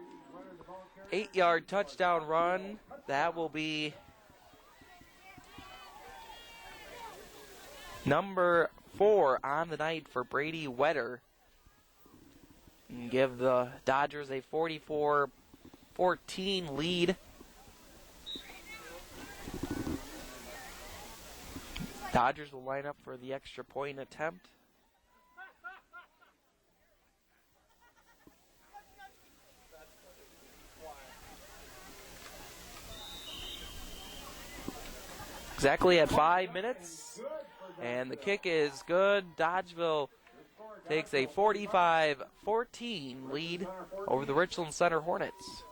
8-yard touchdown run. That will be number 4 on the night for Brady Wetter. And give the Dodgers a 44-14 lead. Dodgers will line up for the extra point attempt. Exactly at 5 minutes, and the kick is good. Dodgeville takes a 45-14 lead over the Richland Center Hornets.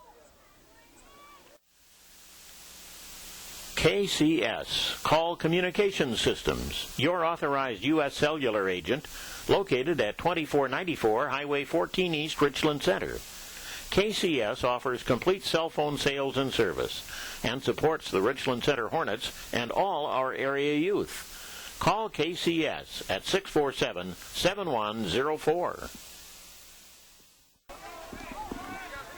KCS, Call Communication Systems, your authorized U.S. cellular agent, located at 2494 Highway 14 East, Richland Center. KCS offers complete cell phone sales and service and supports the Richland Center Hornets and all our area youth. Call KCS at 647-7104.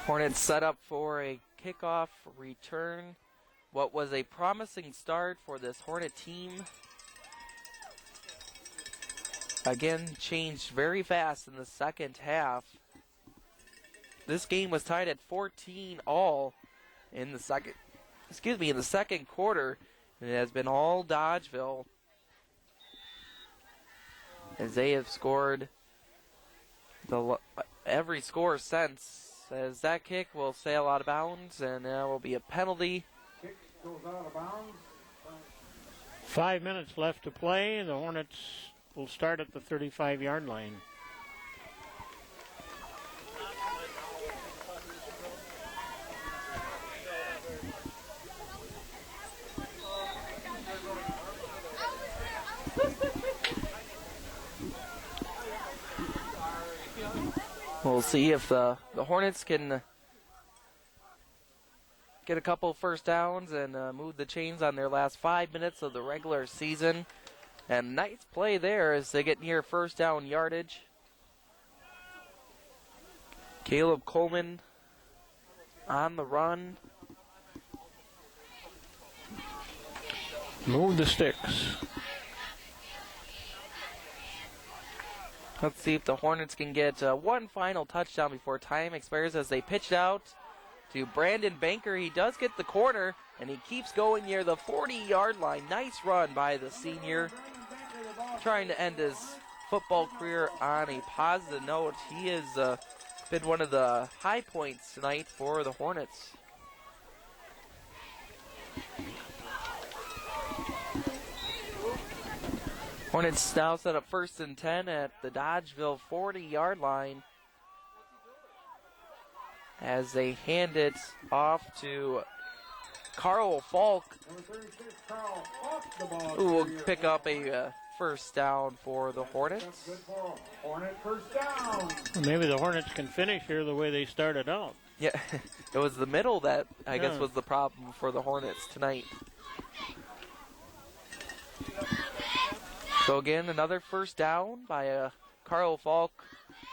Hornets set up for a kickoff return. What was a promising start for this Hornet team, again, changed very fast in the second half. This game was tied at 14-all in the second quarter, and it has been all Dodgeville, as they have scored every score since. As that kick will sail out of bounds, and there will be a penalty. Kick goes out of bounds. 5 minutes left to play. The Hornets will start at the 35-yard line. We'll see if the Hornets can get a couple first downs and move the chains on their last 5 minutes of the regular season. And nice play there as they get near first down yardage. Caleb Coleman on the run. Move the sticks. Let's see if the Hornets can get one final touchdown before time expires as they pitch it out to Brandon Banker. He does get the corner, and he keeps going near the 40-yard line. Nice run by the senior, trying to end his football career on a positive note. He has been one of the high points tonight for the Hornets. Hornets now set up 1st and 10 at the Dodgeville 40-yard line as they hand it off to Carl Falk, who will pick up a first down for the Hornets. Hornet first down. Maybe the Hornets can finish here the way they started out. Yeah, it was the middle that I guess was the problem for the Hornets tonight. So again, another first down by a Carl Falk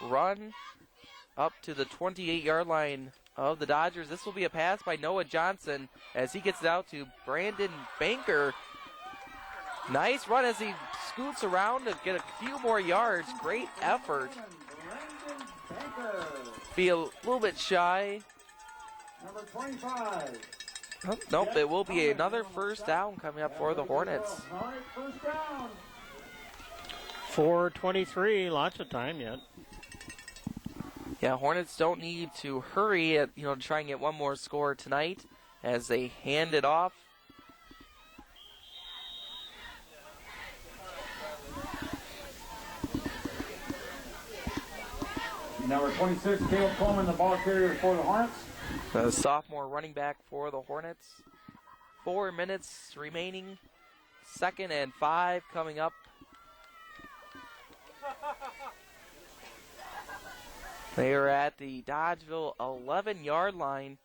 run up to the 28-yard line of the Dodgers. This will be a pass by Noah Johnson as he gets it out to Brandon Banker. Nice run as he scoots around to get a few more yards. Great effort. Be a little bit shy. Number 25. Oh, nope, it will be another first down coming up for the Hornets. All right, first down. 4:23, lots of time yet. Yeah, Hornets don't need to hurry to try and get one more score tonight as they hand it off. Number 26, Caleb Coleman, the ball carrier for the Hornets. The sophomore running back for the Hornets. 4 minutes remaining. 2nd and 5 coming up. They are at the Dodgeville 11-yard line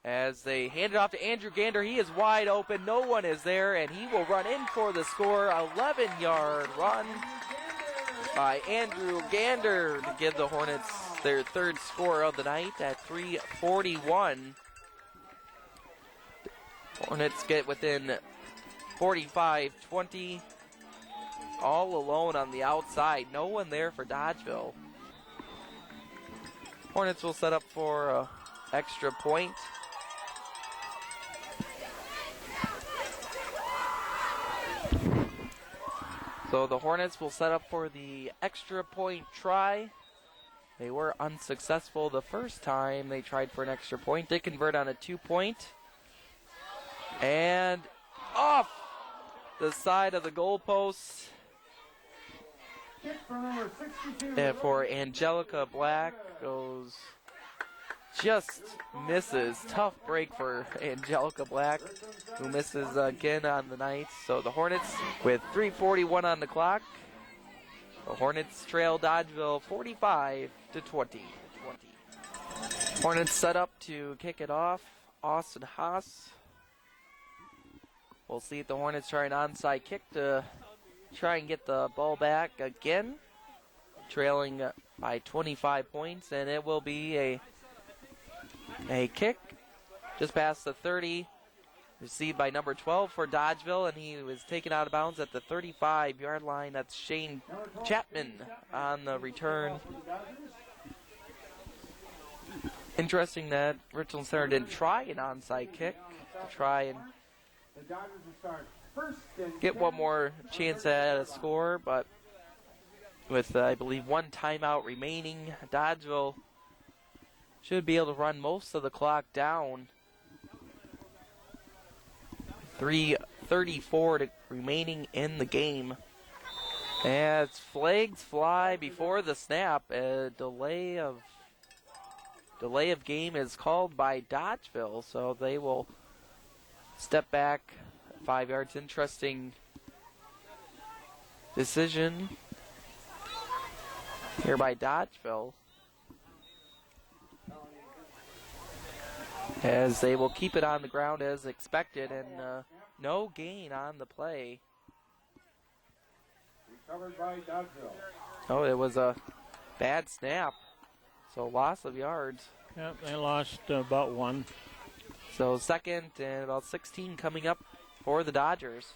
as they hand it off to Andrew Gander. He is wide open. No one is there, and he will run in for the score. 11-yard run by Andrew Gander to give the Hornets their 3rd score of the night at 3:41. Hornets get within 45-20. All alone on the outside. No one there for Dodgeville. Hornets will set up for an extra point. So the Hornets will set up for the extra point try. They were unsuccessful the first time they tried for an extra point. They convert on a 2-point. And off the side of the goalpost. Kick for number 62. And for Angelica Black goes, just misses. Tough break for Angelica Black, who misses again on the night. So the Hornets with 3:41 on the clock. The Hornets trail Dodgeville 45-20. Hornets set up to kick it off. Austin Haas. We'll see if the Hornets try an onside kick to try and get the ball back again. Trailing by 25 points, and it will be a kick just past the 30. Received by number 12 for Dodgeville, and he was taken out of bounds at the 35-yard line. That's Shane Chapman on the return. Interesting that Richland Center didn't try an onside kick to try and get one more chance at a score, but with, I believe, one timeout remaining, Dodgeville should be able to run most of the clock down. 3:34 remaining in the game. As flags fly before the snap, a delay of game is called by Dodgeville, so they will step back 5 yards. Interesting decision here by Dodgeville, as they will keep it on the ground as expected, and no gain on the play. Recovered by Dodgeville. Oh, it was a bad snap, so loss of yards. Yep, they lost about one. So second and about 16 coming up for the Dodgers.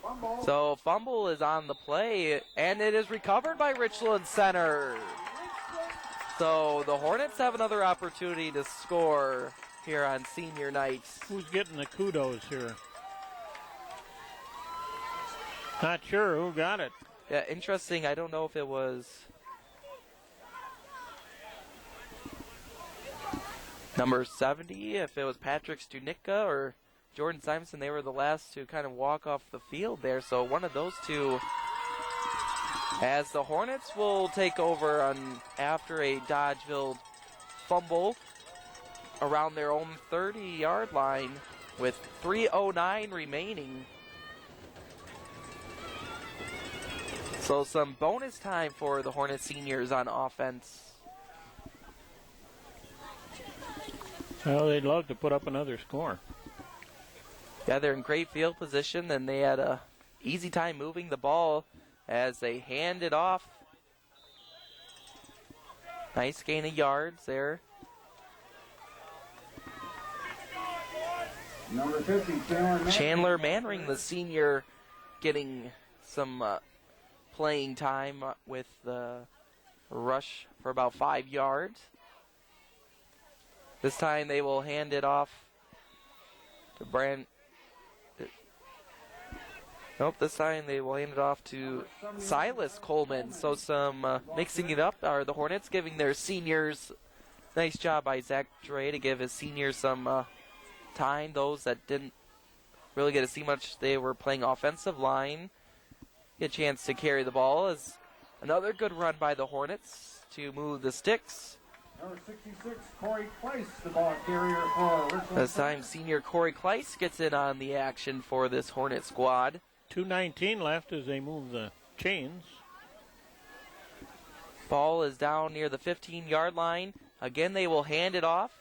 Fumble. So fumble is on the play, and it is recovered by Richland Center. So the Hornets have another opportunity to score here on senior night. Who's getting the kudos here? Not sure who got it. Yeah, interesting. I don't know if it was number 70, if it was Patrick Stunicka or Jordan Simonson. They were the last to kind of walk off the field there. So one of those two, as the Hornets will take over on after a Dodgeville fumble around their own 30-yard line with 3:09 remaining. So some bonus time for the Hornet seniors on offense. Well, they'd love to put up another score. Yeah, they're in great field position, and they had a easy time moving the ball as they hand it off. Nice gain of yards there. Number 50, Chandler Manring, the senior, getting some playing time with the rush for about 5 yards. This time they will hand it off to this time they will hand it off to Silas Coleman. So some mixing it up are the Hornets, giving their seniors, nice job by Zach Dre to give his seniors some time. Those that didn't really get to see much, they were playing offensive line. Get a chance to carry the ball as another good run by the Hornets to move the sticks. Number 66, Corey Kleiss, the ball carrier for Richland. This time senior Corey Kleiss gets in on the action for this Hornet squad. 2:19 left as they move the chains. Ball is down near the 15-yard line. Again, they will hand it off.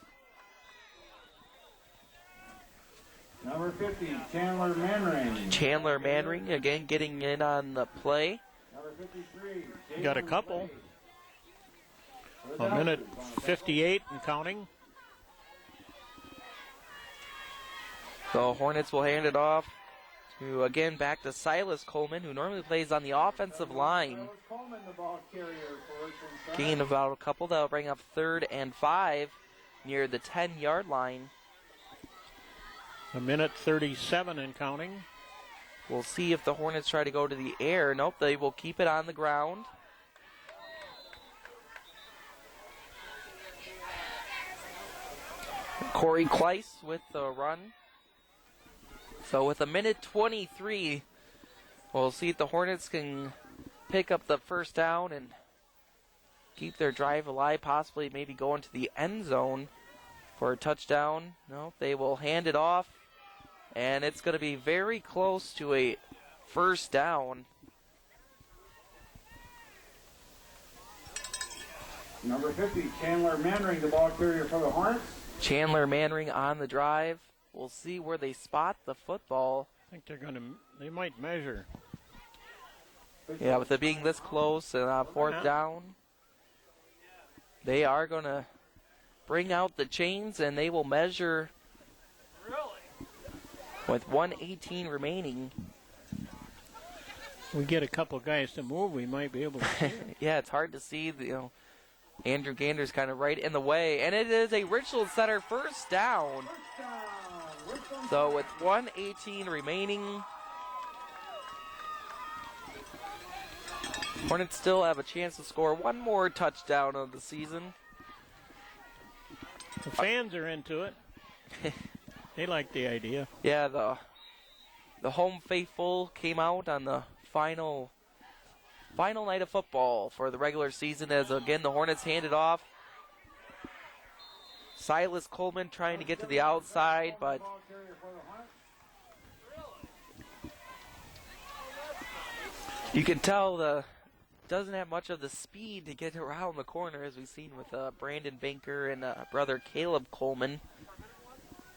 Number 50, Chandler Manring. Chandler Manring again getting in on the play. Number 53, Got a couple. A minute 58 and counting. So Hornets will hand it off to, again, back to Silas Coleman, who normally plays on the offensive line. Coleman, the ball carrier for Richland Center. Gain about a couple. That'll bring up 3rd and 5 near the 10-yard line. A minute 37 and counting. We'll see if the Hornets try to go to the air. Nope, they will keep it on the ground. Corey Kleiss with the run. So with 1:23, we'll see if the Hornets can pick up the first down and keep their drive alive, possibly maybe go into the end zone for a touchdown. No, they will hand it off, and it's going to be very close to a first down. Number 50, Chandler Mannering, the ball carrier for the Hornets. Chandler Mannering on the drive. We'll see where they spot the football. I think they might measure. Yeah, with it being this close and on fourth down, they are going to bring out the chains and they will measure with 1:18 remaining. We get a couple guys to move, we might be able to see it. Yeah, it's hard to see. Andrew Gander's kind of right in the way, and it is a Richland Center first down. So with 1:18 remaining, Hornets still have a chance to score one more touchdown of the season. The fans are into it. They like the idea. Yeah, the home faithful came out on the final night of football for the regular season as, again, the Hornets hand it off. Silas Coleman trying to get to the outside, but you can tell doesn't have much of the speed to get around the corner, as we've seen with Brandon Banker and brother Caleb Coleman.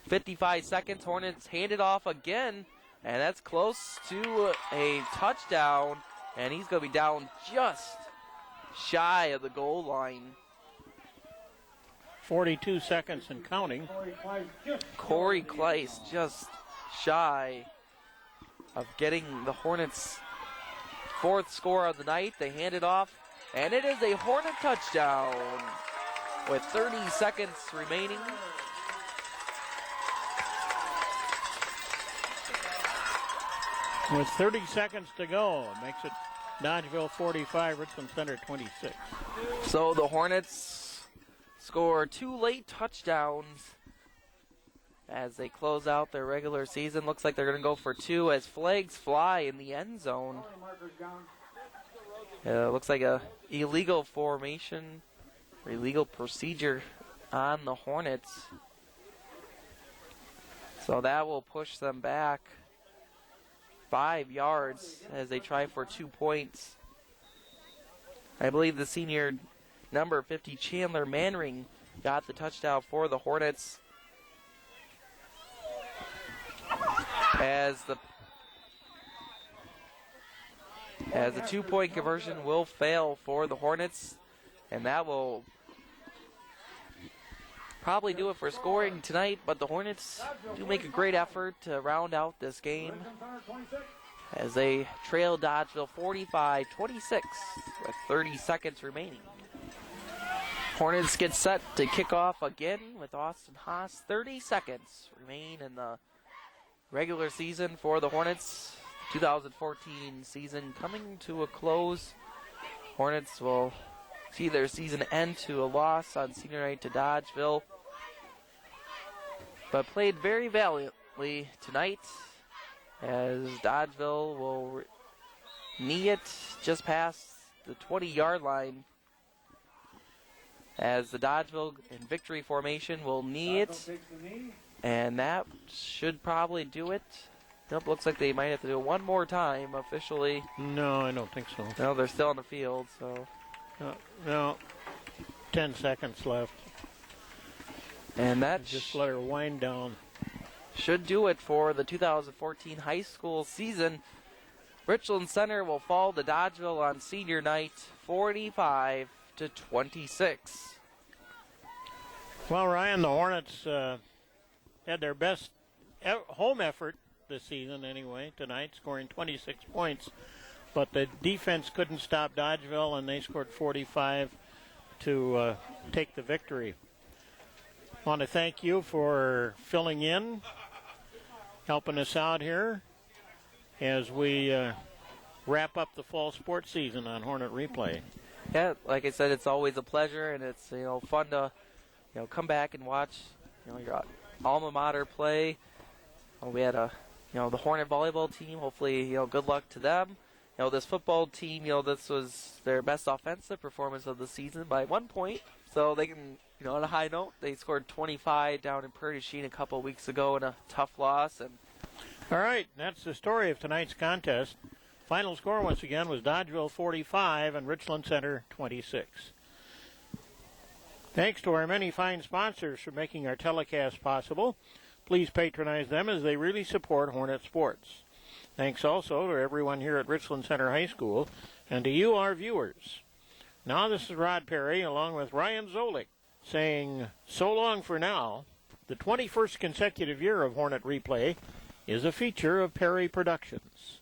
55 seconds, Hornets hand it off again, and that's close to a touchdown, and he's going to be down just shy of the goal line. 42 seconds and counting. Corey Kleiss just shy of getting the Hornets' fourth score of the night. They hand it off, and it is a Hornet touchdown with 30 seconds remaining. With 30 seconds to go, it makes it Dodgeville 45, Richland Center 26. So the Hornets score 2 late touchdowns as they close out their regular season. Looks like they're going to go for 2 as flags fly in the end zone. Looks like a illegal formation, or illegal procedure on the Hornets. So that will push them back 5 yards as they try for 2 points. I believe the senior number 50, Chandler Mannering, got the touchdown for the Hornets. As the 2-point conversion will fail for the Hornets, and that will probably do it for scoring tonight, but the Hornets do make a great effort to round out this game as they trail Dodgeville 45-26 with 30 seconds remaining. Hornets get set to kick off again with Austin Haas. 30 seconds remain in the regular season for the Hornets. 2014 season coming to a close. Hornets will see their season end to a loss on senior night to Dodgeville, but played very valiantly tonight as Dodgeville will knee it just past the 20-yard line, as the Dodgeville in victory formation will knee it, and that should probably do it. Nope, looks like they might have to do it one more time officially. No, I don't think so. No, they're still on the field, so. No, 10 seconds left. And that just let her wind down. Should do it for the 2014 high school season. Richland Center will fall to Dodgeville on senior night, 45-26. Well, Ryan, the Hornets had their best home effort this season anyway, tonight, scoring 26 points. But the defense couldn't stop Dodgeville, and they scored 45 to take the victory. I want to thank you for filling in, helping us out here. as we wrap up the fall sports season on Hornet Replay. Yeah, like I said, it's always a pleasure, and it's fun to come back and watch your alma mater play. We had the Hornet volleyball team. Hopefully, good luck to them. This football team, this was their best offensive performance of the season by 1 point. So they can, on a high note, they scored 25 down in Prairie Sheen a couple of weeks ago in a tough loss. And all right, that's the story of tonight's contest. Final score once again was Dodgeville 45 and Richland Center 26. Thanks to our many fine sponsors for making our telecast possible. Please patronize them as they really support Hornet sports. Thanks also to everyone here at Richland Center High School and to you, our viewers. Now this is Rod Perry along with Ryan Zolik saying so long for now. The 21st consecutive year of Hornet Replay is a feature of Perry Productions.